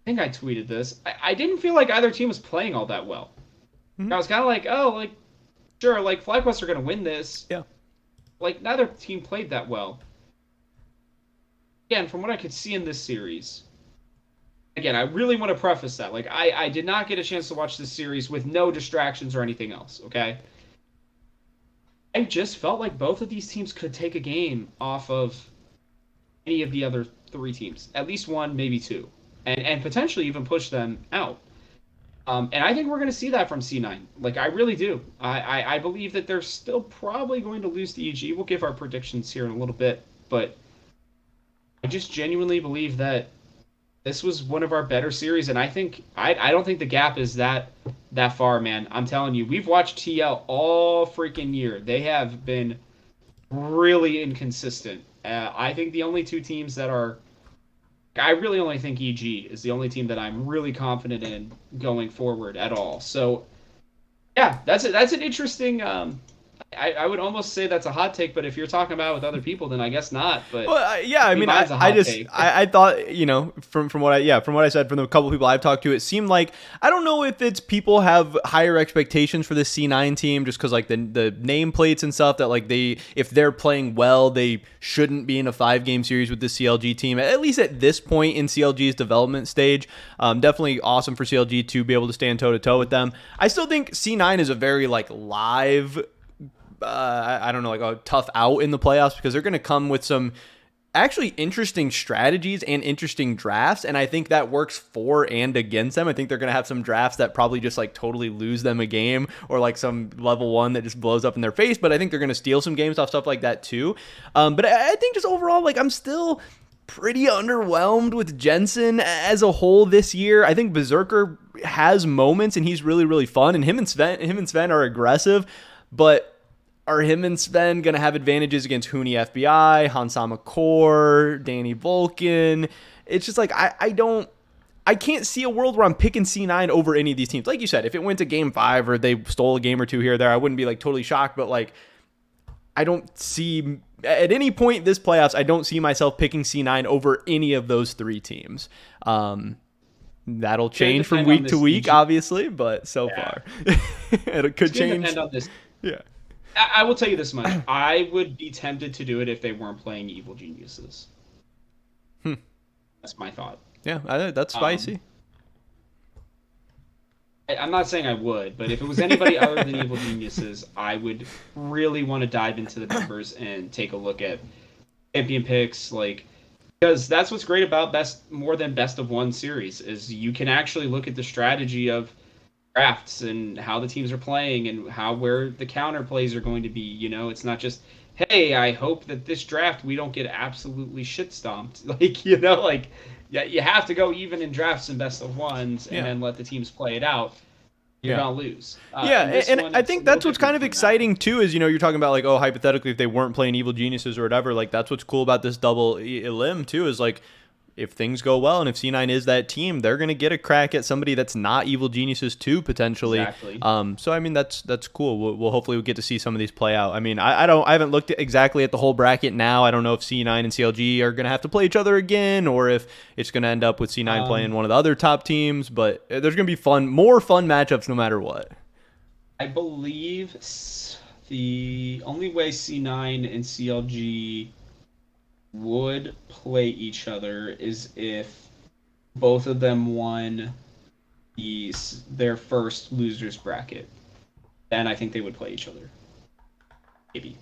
I think I tweeted this. I didn't feel like either team was playing all that well. Mm-hmm. I was kind of like, oh, like sure, like FlyQuest are gonna win this. Yeah. Like neither team played that well. Again, from what I could see in this series, again, I really want to preface that. Like, I did not get a chance to watch this series with no distractions or anything else, okay? I just felt like both of these teams could take a game off of any of the other 3 teams. At least one, maybe 2. And potentially even push them out. And I think we're going to see that from C9. Like, I really do. I believe that they're still probably going to lose to EG. We'll give our predictions here in a little bit. But I just genuinely believe that this was one of our better series, and I don't think the gap is that far, man. I'm telling you, we've watched TL all freaking year. They have been really inconsistent. I think the only 2 teams that are, I really only think EG is the only team that I'm really confident in going forward at all. So, yeah, that's an interesting. I would almost say that's a hot take, but if you're talking about it with other people, then I guess not. But Well, yeah, I mean, mine's a hot take. I thought, from what I said, from the couple people I've talked to, it seemed like, I don't know if it's people have higher expectations for this C9 team just because like the nameplates and stuff that like if they're playing well, they shouldn't be in a 5-game series with the CLG team, at least at this point in CLG's development stage. Definitely awesome for CLG to be able to stand toe to toe with them. I still think C9 is a very like live, I don't know, like a tough out in the playoffs because they're going to come with some actually interesting strategies and interesting drafts, and I think that works for and against them. I think they're going to have some drafts that probably just like totally lose them a game, or like some level 1 that just blows up in their face, but I think they're going to steal some games off stuff like that too. But I think just overall, like, I'm still pretty underwhelmed with Jensen as a whole this year. I think Berserker has moments and he's really, really fun, and him and Sven are aggressive, but are him and Sven going to have advantages against Huni FBI, Hansama Core, Danny Vulcan? It's just like, I can't see a world where I'm picking C9 over any of these teams. Like you said, if it went to game 5 or they stole a game or 2 here or there, I wouldn't be like totally shocked, but like, I don't see, at any point this playoffs, I don't see myself picking C9 over any of those 3 teams. That'll change from week to week, obviously, but so far it could change. Depend on this. Yeah. I will tell you this much. I would be tempted to do it if they weren't playing Evil Geniuses. That's my thought. Yeah, that's spicy. I'm not saying I would, but if it was anybody other than Evil Geniuses, I would really want to dive into the numbers and take a look at champion picks, like, because that's what's great about more than best of 1 series is you can actually look at the strategy of drafts and how the teams are playing and where the counter plays are going to be. It's not just, hey, I hope that this draft we don't get absolutely shit stomped. Like, yeah, you have to go even in drafts and best of 1s and then let the teams play it out. You're gonna lose. And I think that's what's kind of exciting too. Is you're talking about like, oh, hypothetically, if they weren't playing Evil Geniuses or whatever, like that's what's cool about this double elim too. Is like, if things go well and if C9 is that team, they're going to get a crack at somebody that's not Evil Geniuses too, potentially. Exactly. So, I mean, that's cool. We'll hopefully get to see some of these play out. I mean, I haven't looked exactly at the whole bracket now. I don't know if C9 and CLG are going to have to play each other again or if it's going to end up with C9 playing one of the other top teams, but there's going to be more fun matchups no matter what. I believe the only way C9 and CLG would play each other is if both of them won their first losers bracket. Then I think they would play each other. Maybe.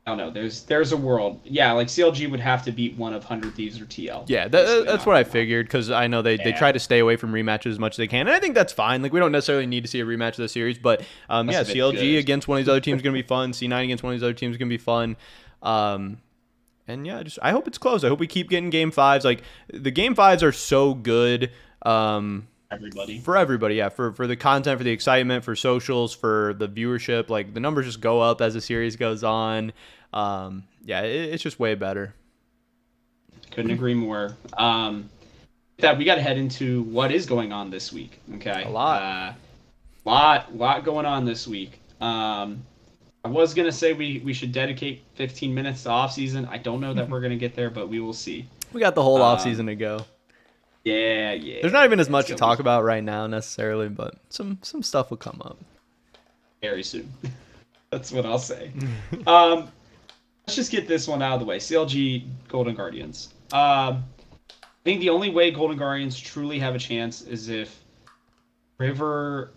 I don't know. There's a world. Yeah, like CLG would have to beat one of 100 Thieves or TL. Yeah, Basically, that's knock what I them out. figured because I know they Yeah, try to stay away from rematches as much as they can, and I think that's fine. Like we don't necessarily need to see a rematch of the series, but unless yeah, if it's CLG good. against one of these other teams is gonna be fun. C9 against one of these other teams is gonna be fun. Um, and yeah, just I hope it's close. I hope we keep getting game fives. Like the game fives are so good. Everybody. For everybody, yeah, for the content, for the excitement, for socials, for the viewership, like the numbers just go up as the series goes on. Yeah, it's just way better. Couldn't agree more. That we got to head into what is going on this week. A Okay, lot. lot going on this week. I was gonna say we should dedicate 15 minutes to off season. I don't know that we're gonna get there, but we will see. We got the whole off Um, season to go. yeah, yeah, There's not even as it's much to gonna be talk fun about right now necessarily, but some stuff will come up. very soon. That's what I'll say. Um, let's just get this one out of the way. CLG Golden Guardians. I think the only way Golden Guardians truly have a chance is if River,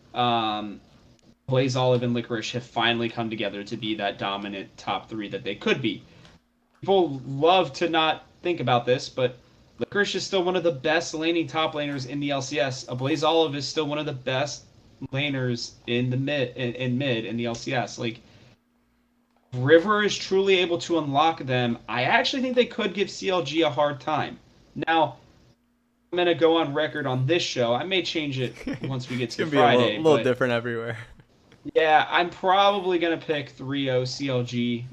Blaze Olive, and Licorice have finally come together to be that dominant top three that they could be. People love to not think about this, but Licorice is still one of the best laning top laners in the LCS. A Blaze Olive is still one of the best laners in the mid in the LCS. Like River is truly able to unlock them. I actually think they could give CLG a hard time. Now, I'm gonna go on record on this show. I may change it once we get It's to gonna be a Friday, little but different everywhere. yeah, I'm probably gonna pick 3-0 CLG.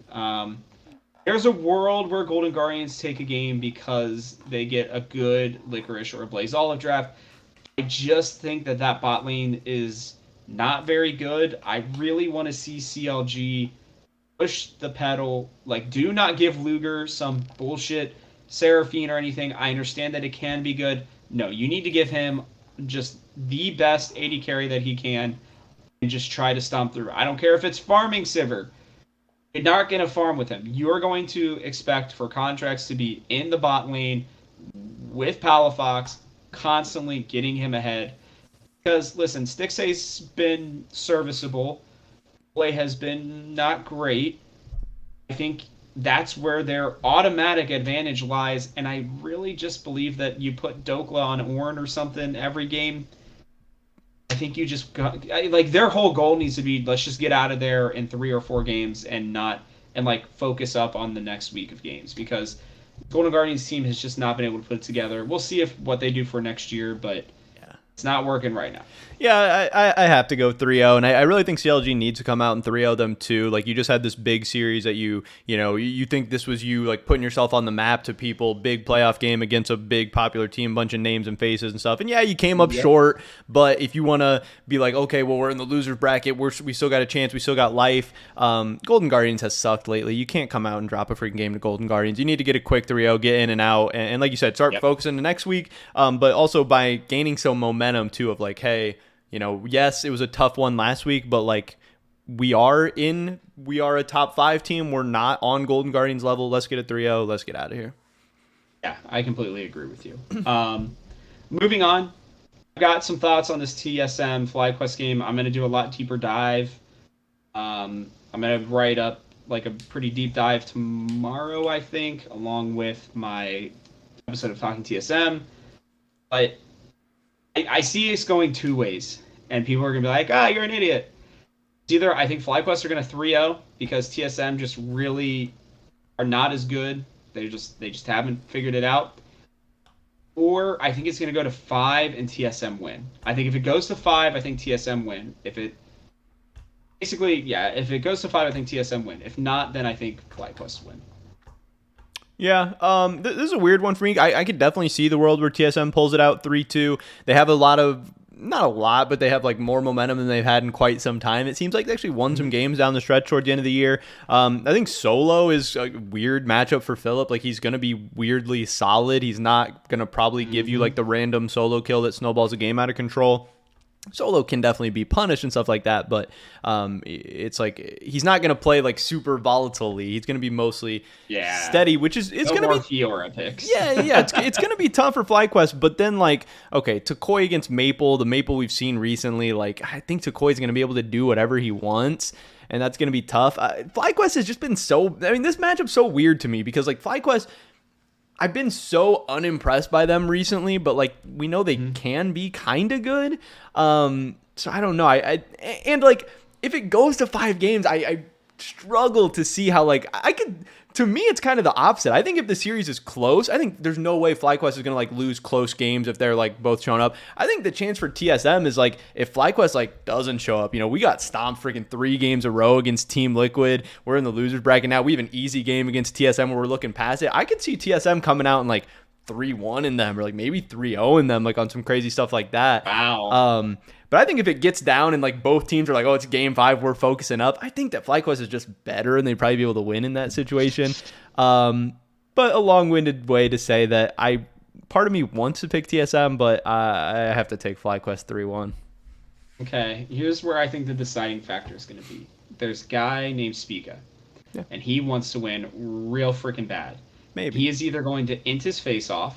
There's a world where Golden Guardians take a game because they get a good Licorice or a Blaze Olive draft. I just think that bot lane is not very good. I really want to see CLG push the pedal. Like, do not give Luger some bullshit Seraphine or anything. I understand that it can be good. No, you need to give him just the best AD carry that he can and just try to stomp through. I don't care if it's farming Sivir. You're not going to farm with him. You're going to expect for contracts to be in the bot lane with Palafox, constantly getting him ahead. Because, listen, Stixay's been serviceable. Play has been not great. I think that's where their automatic advantage lies, and I really just believe that you put Dokla on Ornn or something every game. I think you just got, like their whole goal needs to be let's just get out of there in 3 or 4 games and not and like focus up on the next week of games because Golden Guardians team has just not been able to put it together. We'll see if what they do for next year, but Yeah. it's not working right now. Yeah, I have to go 3-0, and I really think CLG needs to come out and 3-0 them too. Like you just had this big series that you think this was you like putting yourself on the map to people, big playoff game against a big popular team, bunch of names and faces and stuff. And yeah, you came up short, but if you want to be like, okay, well we're in the losers bracket, we still got a chance, we still got life. Golden Guardians has sucked lately. You can't come out and drop a freaking game to Golden Guardians. You need to get a quick 3-0, get in and out, and like you said, start focusing the next week. But also by gaining some momentum too of like, hey. Yes, it was a tough one last week, but like we are a top 5 team. We're not on Golden Guardians level. Let's get a 3-0. Let's get out of here. Yeah, I completely agree with you. Moving on, I've got some thoughts on this TSM FlyQuest game. I'm going to do a lot deeper dive. I'm going to write up like a pretty deep dive tomorrow, I think, along with my episode of Talking TSM. But I see it's going 2 ways, and people are going to be like, you're an idiot. It's either I think FlyQuest are going to 3-0 because TSM just really are not as good. They just haven't figured it out. Or I think it's going to go to 5 and TSM win. I think if it goes to 5, I think TSM win. If it goes to 5, I think TSM win. If not, then I think FlyQuest win. Yeah, this is a weird one for me. I could definitely see the world where TSM pulls it out 3-2. They have not a lot, but they have like more momentum than they've had in quite some time. It seems like they actually won some games down the stretch toward the end of the year. I think Solo is a weird matchup for Philip. Like he's going to be weirdly solid. He's not going to probably give you like the random solo kill that snowballs a game out of control. Solo can definitely be punished and stuff like that, but it's like he's not going to play like super volatilely. He's going to be mostly Yeah. steady, which is it's No going to more be Fiora picks. yeah. It's going to be tough for FlyQuest, but then like okay, Takoi against Maple, the Maple we've seen recently, like I think Takoi's going to be able to do whatever he wants. And that's going to be tough. FlyQuest has just been so. I mean, this matchup's so weird to me because like FlyQuest, I've been so unimpressed by them recently, but like we know they can be kind of good. So I don't know. And like if it goes to 5 games, I struggle to see how like I could. To me, it's kind of the opposite. I think if the series is close, I think there's no way FlyQuest is gonna like lose close games if they're like both showing up. I think the chance for TSM is like if FlyQuest like doesn't show up. You know, we got stomped freaking 3 games a row against Team Liquid. We're in the losers bracket now. We have an easy game against TSM where we're looking past it. I could see TSM coming out and like 3-1 in them or like maybe 3-0 in them, like on some crazy stuff like that. Wow. But I think if it gets down and like both teams are like, oh, it's game 5, we're focusing up, I think that FlyQuest is just better and they'd probably be able to win in that situation. But a long-winded way to say that part of me wants to pick TSM, but I have to take FlyQuest 3-1. Okay, here's where I think the deciding factor is going to be. There's a guy named Spica, and he wants to win real freaking bad. Maybe. He is either going to int his face off,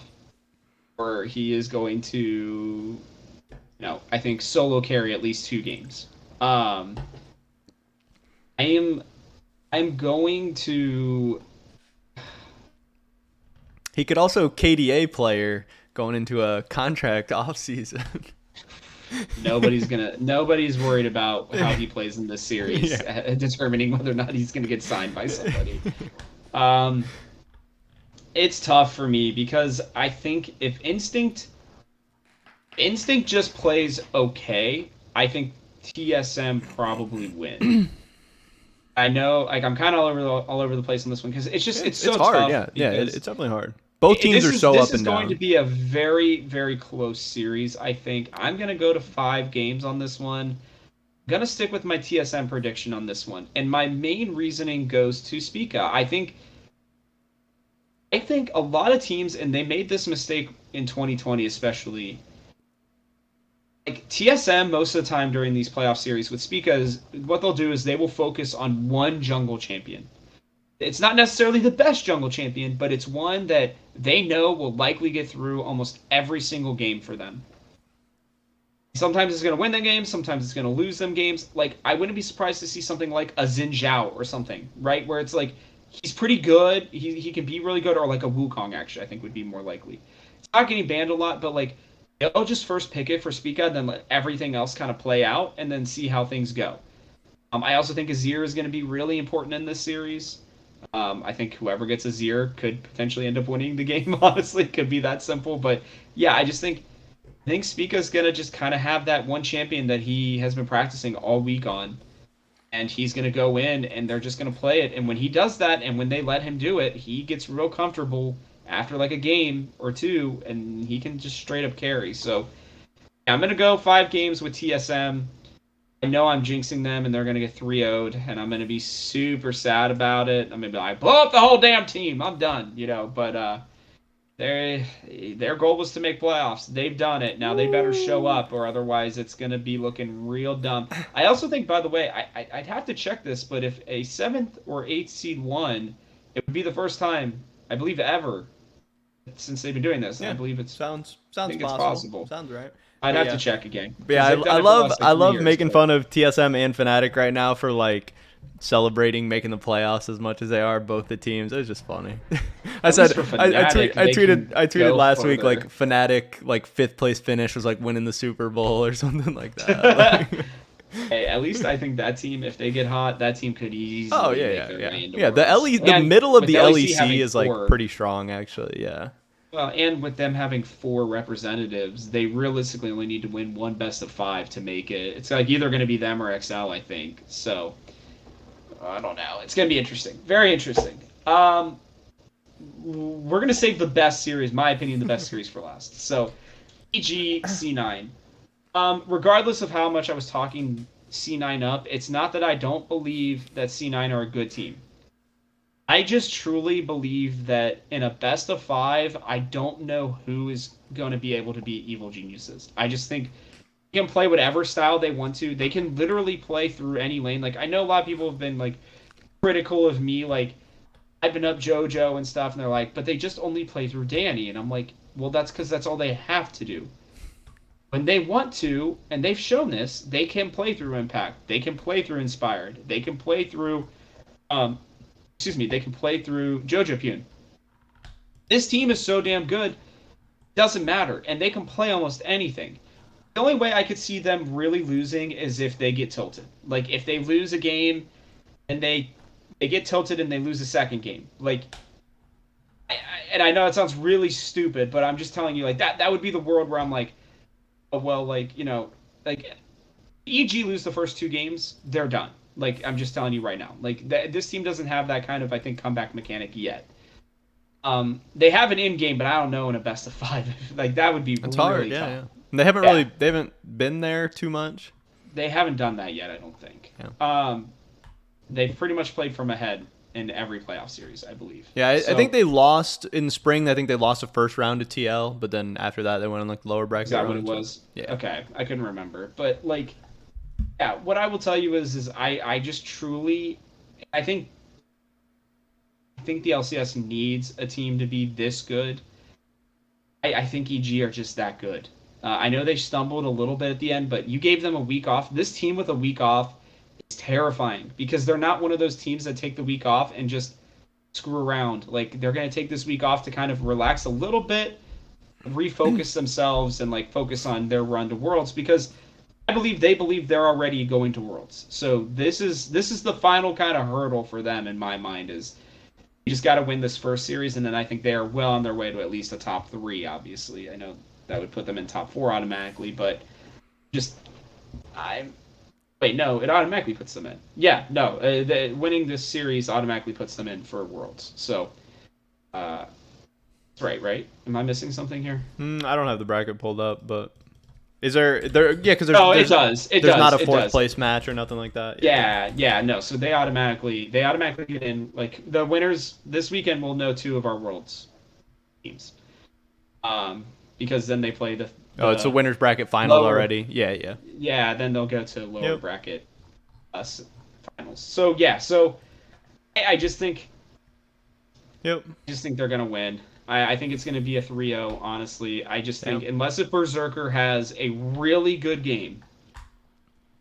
or he is going to, I think solo carry at least 2 games. I'm going to. He could also KDA player going into a contract off season. Nobody's worried about how he plays in this series, determining whether or not he's gonna get signed by somebody. It's tough for me because I think if Instinct just plays okay, I think TSM probably win. I know, like I'm kind of all over the place on this one because it's so hard. tough. It's definitely hard. Both teams are so up and down. This is going to be a very, very close series, I think. I'm going to go to 5 games on this one. I'm going to stick with my TSM prediction on this one. And my main reasoning goes to Spica. I think a lot of teams, and they made this mistake in 2020 especially, like TSM most of the time during these playoff series with Spica, is what they'll do is they will focus on one jungle champion. It's not necessarily the best jungle champion, but it's one that they know will likely get through almost every single game for them. Sometimes it's going to win them games, sometimes it's going to lose them games. Like, I wouldn't be surprised to see something like a Xin Zhao or something, right? Where it's like, he's pretty good, he can be really good, or like a Wukong, actually, I think would be more likely. It's not getting banned a lot, but like, they'll just first pick it for Spica, then let everything else kind of play out, and then see how things go. I also think Azir is going to be really important in this series. I think whoever gets Azir could potentially end up winning the game, honestly. It could be that simple. But yeah, I think Spica's going to just kind of have that one champion that he has been practicing all week on. And he's going to go in, and they're just going to play it. And when he does that, and when they let him do it, he gets real comfortable after like a game or 2, and he can just straight up carry. So yeah, I'm going to go 5 games with TSM. I know I'm jinxing them, and they're going to get 3-0'd, and I'm going to be super sad about it. I'm going to be like, blow up the whole damn team. I'm done, But their goal was to make playoffs. They've done it. Now they better show up, or otherwise it's going to be looking real dumb. I also think, by the way, I'd have to check this, but if a 7th or 8th seed won, it would be the first time, I believe, ever since they've been doing this. Yeah, I believe sounds possible. Sounds right. I'd have to check again. But yeah, I love making fun of TSM and Fnatic right now for like celebrating making the playoffs as much as they are, both the teams. It was just funny. I tweeted last week like Fnatic like 5th place finish was like winning the Super Bowl or something like that. Hey, at least I think that team, if they get hot, that team could easily make their way into Worlds. The middle of the LEC is like 4, pretty strong actually. Yeah. Well, and with them having 4 representatives, they realistically only need to win 1 best of 5 to make it. It's like either going to be them or XL, I think. So, I don't know. It's going to be interesting. Very interesting. We're going to save the best series, my opinion, the best series for last. So, EG, C9. Regardless of how much I was talking C9 up, it's not that I don't believe that C9 are a good team. I just truly believe that in a best of 5, I don't know who is going to be able to beat Evil Geniuses. I just think They can play whatever style they want to. They can literally play through any lane. Like I know a lot of people have been like critical of me, like I've been up JoJo and stuff, and they're like, but they just only play through Danny, and I'm like, well, that's because that's all they have to do. When they want to, and they've shown this, they can play through Impact. They can play through Inspired. They can play through, they can play through JoJo Pune. This team is so damn good, doesn't matter, and they can play almost anything. The only way I could see them really losing is if they get tilted. Like if they lose a game, and they get tilted and they lose a second game. Like, and I know it sounds really stupid, but I'm just telling you, like that would be the world where I'm like, oh, well, like, you know, like EG lose the first 2 games, they're done. Like, I'm just telling you right now. Like, this team doesn't have that kind of, I think, comeback mechanic yet. They have an in game, but I don't know in a best of 5. Like, that would be It's really hard, tough. yeah. They haven't been there too much. They haven't done that yet, I don't think. Yeah. They've pretty much played from ahead in every playoff series, I believe. Yeah, I think they lost in the spring. I think they lost the first round to TL, but then after that, they went on like the lower bracket. Is that what it was? Yeah. Okay, I couldn't remember, but like, yeah. What I will tell you is I just truly, I think the LCS needs a team to be this good. I think EG are just that good. I know they stumbled a little bit at the end, but you gave them a week off. This team with a week off is terrifying because they're not one of those teams that take the week off and just screw around. Like they're going to take this week off to kind of relax a little bit, refocus themselves, and like focus on their run to Worlds because they believe they're already going to Worlds. So this is the final kind of hurdle for them in my mind is you just got to win this first series, and then I think they are well on their way to at least a top 3. Obviously, I know that would put them in top 4 automatically, but just Wait, no, it automatically puts them in. Yeah, no, winning this series automatically puts them in for Worlds. So, that's right? Am I missing something here? I don't have the bracket pulled up, but is there? Yeah, because it does. There's not a 4th place match or nothing like that. Yeah, no. So they automatically get in. Like the winners this weekend will know 2 of our Worlds teams. Because then they play the it's a winners bracket final already. Yeah. Yeah, then they'll go to lower bracket finals. So yeah, I just think they're gonna win. I think it's gonna be a 3-0, honestly. I just think unless if Berserker has a really good game,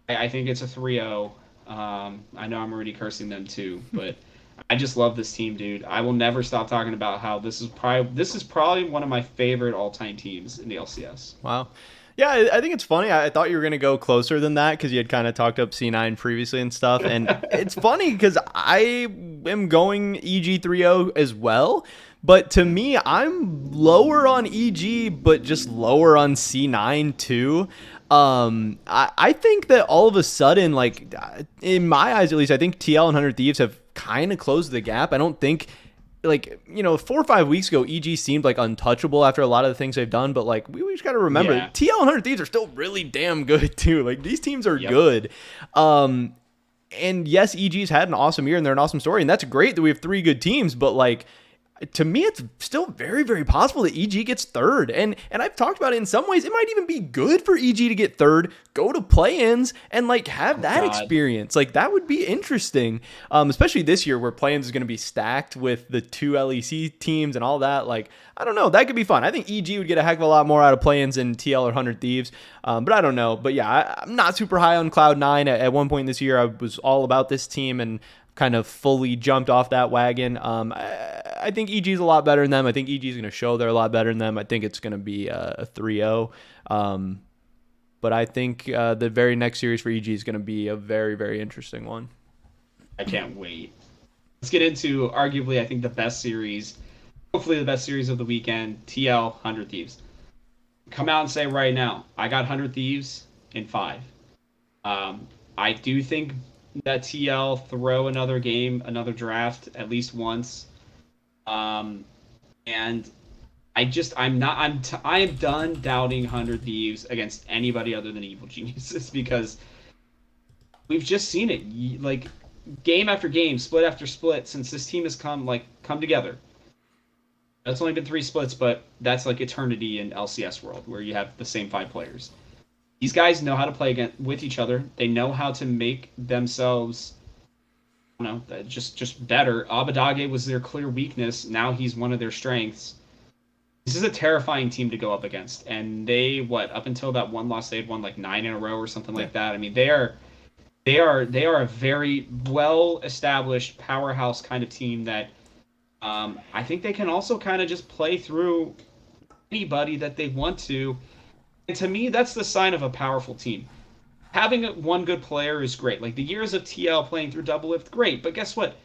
I think it's a 3-0. I know I'm already cursing them too, but I just love this team, dude. I will never stop talking about how this is probably one of my favorite all-time teams in the LCS. Wow. Yeah, I think it's funny. I thought you were going to go closer than that because you had kind of talked up C9 previously and stuff. And it's funny because I am going EG 3-0 as well. But to me, I'm lower on EG, but just lower on C9 too. I think that all of a sudden, like in my eyes at least, I think TL and 100 Thieves have kind of closed the gap. I don't think, like, 4 or 5 weeks ago, EG seemed like untouchable after a lot of the things they've done. But like we just got to remember, TL and 100 Thieves are still really damn good too. Like these teams are good. And yes, EG's had an awesome year and they're an awesome story, and that's great that we have 3 good teams. But like, to me, it's still very, very possible that EG gets 3rd. And I've talked about it in some ways. It might even be good for EG to get 3rd, go to play-ins, and like have that experience. Like that would be interesting, especially this year where play-ins is going to be stacked with the 2 LEC teams and all that. Like, I don't know. That could be fun. I think EG would get a heck of a lot more out of play-ins than TL or 100 Thieves. But I don't know. But yeah, I'm not super high on Cloud9. At one point this year, I was all about this team and kind of fully jumped off that wagon. I think EG is a lot better than them. I think EG is going to show they're a lot better than them. I think it's going to be a 3-0. But I think the very next series for EG is going to be a very, very interesting one. I can't wait. Let's get into arguably, I think, the best series, hopefully the best series of the weekend, TL 100 Thieves. Come out and say right now, I got 100 Thieves in 5. I do think that TL throw another game, another draft at least once. And I am done doubting 100 Thieves against anybody other than Evil Geniuses because we've just seen it like game after game, split after split since this team has come together. It's only been 3 splits, but that's like eternity in LCS world where you have the same 5 players. These guys know how to play with each other. They know how to make themselves, just better. Abadage was their clear weakness. Now he's one of their strengths. This is a terrifying team to go up against. And they, up until that one loss, they had won like 9 in a row or something like that. I mean, they are a very well established powerhouse kind of team that I think they can also kind of just play through anybody that they want to. And to me, that's the sign of a powerful team. Having one good player is great. Like the years of TL playing through Doublelift, great. But guess what?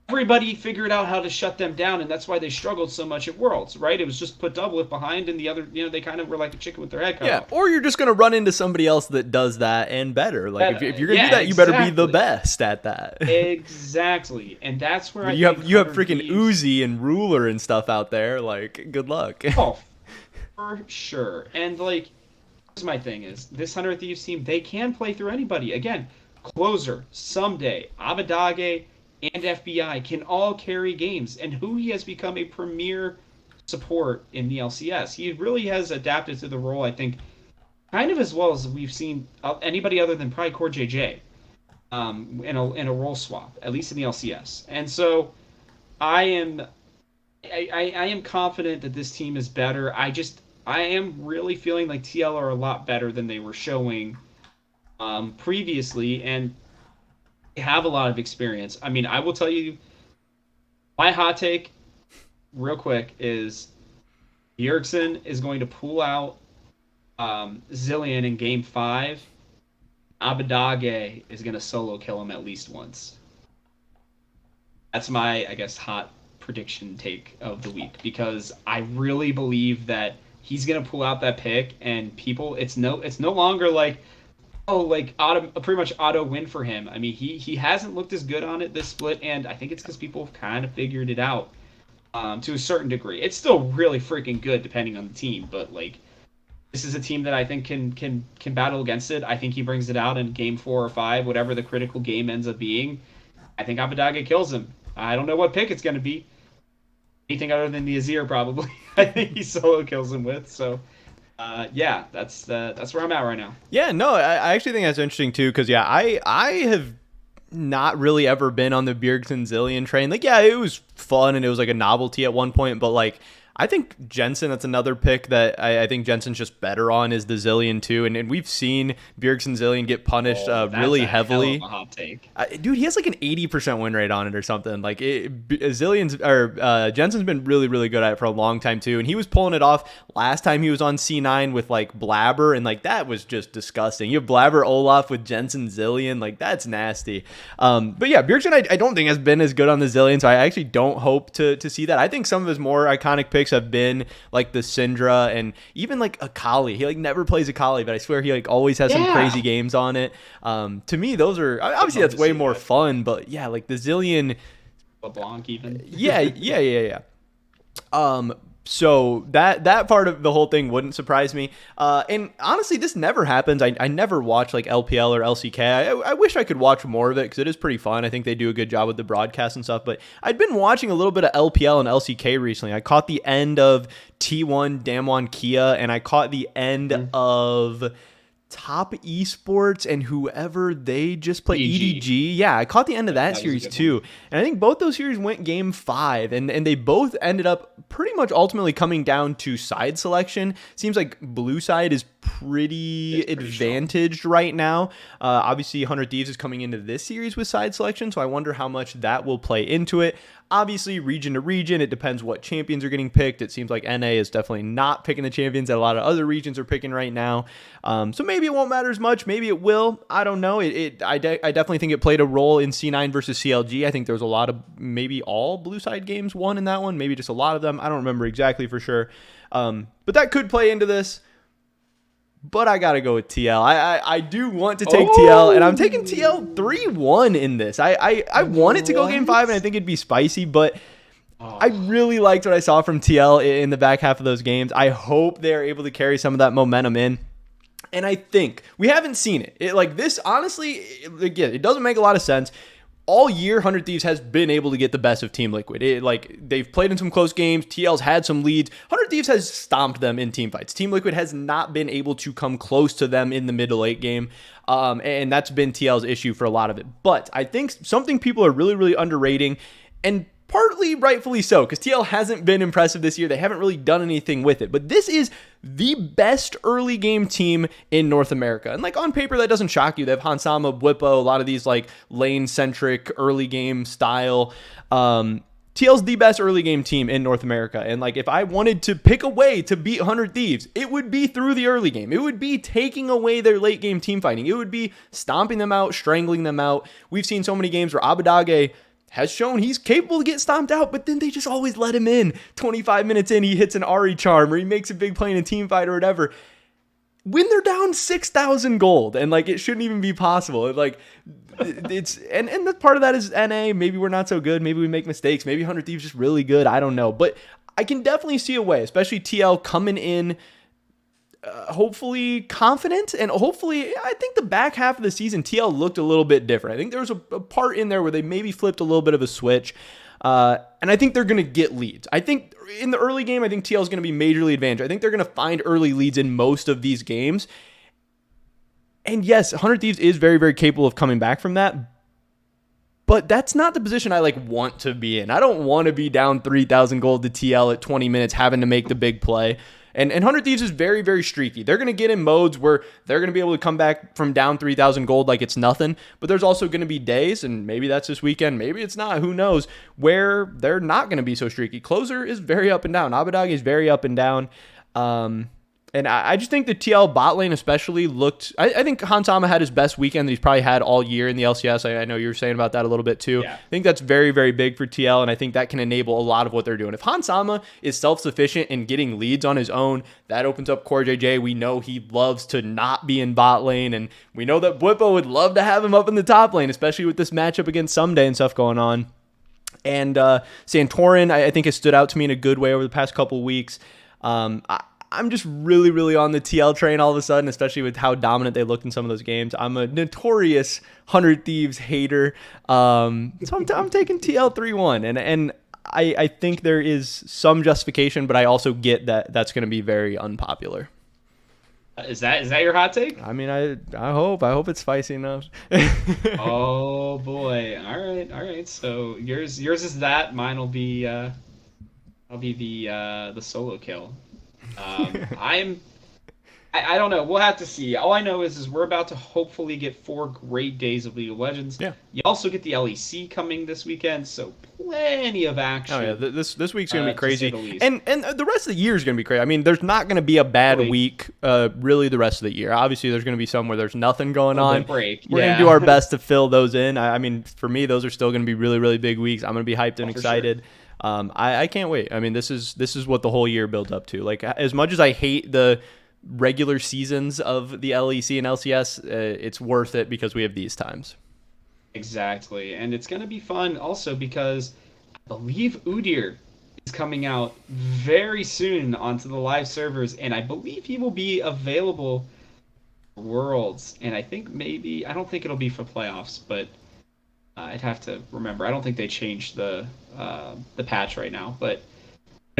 Everybody figured out how to shut them down, and that's why they struggled so much at Worlds, right? It was just put Doublelift behind, and the other, they kind of were like a chicken with their head cut off. Or you're just going to run into somebody else that does that and better. Like, if you're going to do that, you better be the best at that. Exactly. And that's where you have freaking Uzi and Ruler and stuff out there. Like, good luck. Oh, for sure. And, like, here's my thing is, this 100 Thieves team, they can play through anybody. Again, Closer, Someday, Abadage, and FBI can all carry games. And Hui has become a premier support in the LCS. He really has adapted to the role, I think, kind of as well as we've seen anybody other than probably Core JJ in a role swap, at least in the LCS. And so I am confident that this team is better. I am really feeling like TL are a lot better than they were showing previously, and they have a lot of experience. I mean, I will tell you, my hot take, real quick, is Bjergsen is going to pull out Zilean in Game 5. Abadage is going to solo kill him at least once. That's my, I guess, hot prediction take of the week, because I really believe that he's going to pull out that pick, and people, it's no longer like, pretty much auto win for him. I mean, he hasn't looked as good on it this split, and I think it's because people have kind of figured it out to a certain degree. It's still really freaking good depending on the team, but like, this is a team that I think can battle against it. I think he brings it out in Game 4 or 5, whatever the critical game ends up being. I think Abadage kills him. I don't know what pick it's going to be. Anything other than the Azir, probably. I think he solo kills him with, so... that's where I'm at right now. Yeah, no, I actually think that's interesting too, because I have not really ever been on the Bjergsen Zilean train. Like, yeah, it was fun and it was like a novelty at one point, but like, I think Jensen, that's another pick that I think Jensen's just better on, is the Zilean too. And we've seen Bjergsen Zilean get punished really heavily. Hell of a hot take. Dude, he has like an 80% win rate on it or something. Like Jensen's been really, really good at it for a long time too. And he was pulling it off last time he was on C9 with like Blabber, and like that was just disgusting. You have Blabber Olaf with Jensen Zilean, like that's nasty. But yeah, Bjergsen I don't think has been as good on the Zilean, so I actually don't hope to see that. I think some of his more iconic picks have been like the Syndra and even like Akali. He like never plays Akali, but I swear he like always has some crazy games on it. To me, those are obviously that's way more fun, but yeah, like the Zilean, LeBlanc even. Yeah. So that part of the whole thing wouldn't surprise me. And honestly, this never happens. I never watch like LPL or LCK. I wish I could watch more of it because it is pretty fun. I think they do a good job with the broadcast and stuff. But I'd been watching a little bit of LPL and LCK recently. I caught the end of T1 Damwon Kia, and I caught the end of Top Esports and whoever they just played, EDG. Yeah, I caught the end of that series too. And I think both those series went Game 5, and they both ended up pretty much ultimately coming down to side selection. Seems like blue side is pretty advantaged right now. Obviously, 100 Thieves is coming into this series with side selection, so I wonder how much that will play into it. Obviously, region to region, it depends what champions are getting picked. It seems like NA is definitely not picking the champions that a lot of other regions are picking right now. So maybe it won't matter as much. Maybe it will. I don't know. I definitely think it played a role in C9 versus CLG. I think there was a lot of, maybe all blue side games won in that one. Maybe just a lot of them. I don't remember exactly for sure. But that could play into this. But I got to go with TL. I do want to take TL, and I'm taking TL 3-1 in this. I want it to go Game 5, and I think it'd be spicy, but I really liked what I saw from TL in the back half of those games. I hope they're able to carry some of that momentum in. And I think we haven't seen it. Like this, honestly, again, it doesn't make a lot of sense. all year, 100 Thieves has been able to get the best of Team Liquid. They've played in some close games. TL's had some leads. 100 Thieves has stomped them in team fights. Team Liquid has not been able to come close to them in the mid to late game. And that's been TL's issue for a lot of it. But I think something people are really, really underrating, and partly rightfully so, because TL hasn't been impressive this year. They haven't really done anything with it. But this is the best early game team in North America. And like on paper, that doesn't shock you. They have Hansama, Bwipo, a lot of these like lane-centric early game style. TL's the best early game team in North America. And like if I wanted to pick a way to beat 100 Thieves, it would be through the early game. It would be taking away their late game team fighting. It would be stomping them out, strangling them out. We've seen so many games where Abadage has shown he's capable to get stomped out, but then they just always let him in. 25 minutes in, he hits an Ari charm or he makes a big play in a team fight or whatever. When they're down 6,000 gold, and like it shouldn't even be possible. Like it's and the part of that is NA. Maybe we're not so good. Maybe we make mistakes. Maybe 100 Thieves just really good. I don't know, but I can definitely see a way, especially TL coming in. Hopefully confident, and hopefully I think the back half of the season TL looked a little bit different. I think there was a part in there where they maybe flipped a little bit of a switch, and I think they're going to get leads. I think in the early game, I think TL is going to be majorly advantaged. I think they're going to find early leads in most of these games, and yes, 100 Thieves is very, very capable of coming back from that, but that's not the position I like want to be in. I don't want to be down 3,000 gold to TL at 20 minutes having to make the big play. And 100 Thieves is very, very streaky. They're going to get in modes where they're going to be able to come back from down 3,000 gold like it's nothing. But there's also going to be days, and maybe that's this weekend, maybe it's not, who knows, where they're not going to be so streaky. Closer is very up and down. Abadage is very up and down. And I just think the TL bot lane especially looked... I think Hansama had his best weekend that he's probably had all year in the LCS. I know you were saying about that a little bit too. Yeah. I think that's very, very big for TL, and I think that can enable a lot of what they're doing. If Hansama is self-sufficient and getting leads on his own, that opens up Core JJ. We know he loves to not be in bot lane, and we know that Bwipo would love to have him up in the top lane, especially with this matchup against Someday and stuff going on. And Santorin, I think, has stood out to me in a good way over the past couple of weeks. I'm just really, really on the TL train all of a sudden, especially with how dominant they looked in some of those games. I'm a notorious 100 Thieves hater. So I'm taking TL 3-1. And I think there is some justification, but I also get that that's going to be very unpopular. Is that your hot take? I mean, I hope it's spicy enough. Oh boy. All right. So yours is that. Mine will be I'll be the solo kill. I don't know. We'll have to see. All I know is we're about to hopefully get 4 great days of League of Legends. Yeah. You also get the LEC coming this weekend, so plenty of action. Oh yeah, this week's gonna be crazy, and the rest of the year is gonna be crazy. I mean, there's not gonna be a bad week, really, the rest of the year. Obviously, there's gonna be some where there's nothing going on. Break. We're gonna do our best to fill those in. I mean, for me, those are still gonna be really, really big weeks. I'm gonna be hyped and excited. Sure. I can't wait. I mean, this is what the whole year builds up to. Like, as much as I hate the regular seasons of the LEC and LCS, it's worth it because we have these times. Exactly. And it's going to be fun also because I believe Udyr is coming out very soon onto the live servers, and I believe he will be available for Worlds. And I think I don't think it'll be for playoffs, but I'd have to remember. I don't think they changed the patch right now, but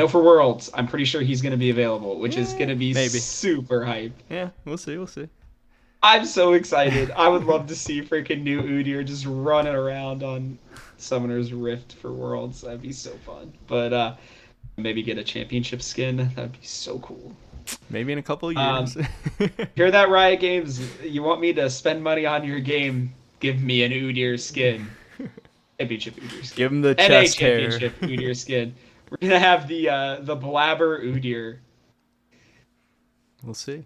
for Worlds, I'm pretty sure he's going to be available, which is going to be super hype. Yeah, we'll see. I'm so excited. I would love to see freaking new Udyr just running around on Summoner's Rift for Worlds. That'd be so fun. But maybe get a championship skin. That'd be so cool. Maybe in a couple of years. Hear that, Riot Games? You want me to spend money on your game? Give me an Udyr skin. Championship Udyr skin. Give him the chest hair. Championship Udyr skin. We're gonna have the blabber Udyr. We'll see.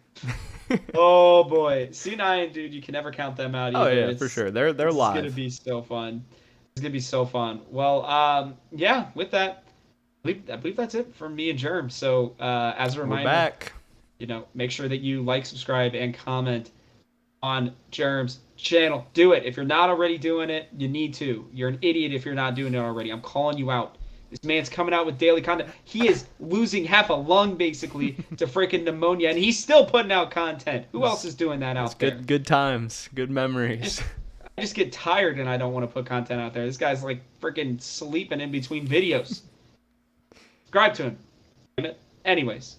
Oh boy, C9, dude, you can never count them out either. Oh yeah, for sure. They're live. It's gonna be so fun. It's gonna be so fun. Well, yeah. With that, I believe that's it from me and Germ. So, as a reminder, we're back. Make sure that you like, subscribe, and comment on Germ's channel. Do it. If you're not already doing it, you need to. You're an idiot if you're not doing it already. I'm calling you out. This man's coming out with daily content. He is losing half a lung, basically, to freaking pneumonia, and he's still putting out content. Who else is doing that out there? Good times. Good memories. I just get tired and I don't want to put content out there. This guy's like freaking sleeping in between videos. Subscribe to him. Anyways,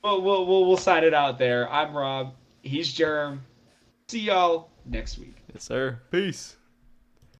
we'll sign it out there. I'm Rob. He's Germ. See y'all next week. Yes, sir. Peace.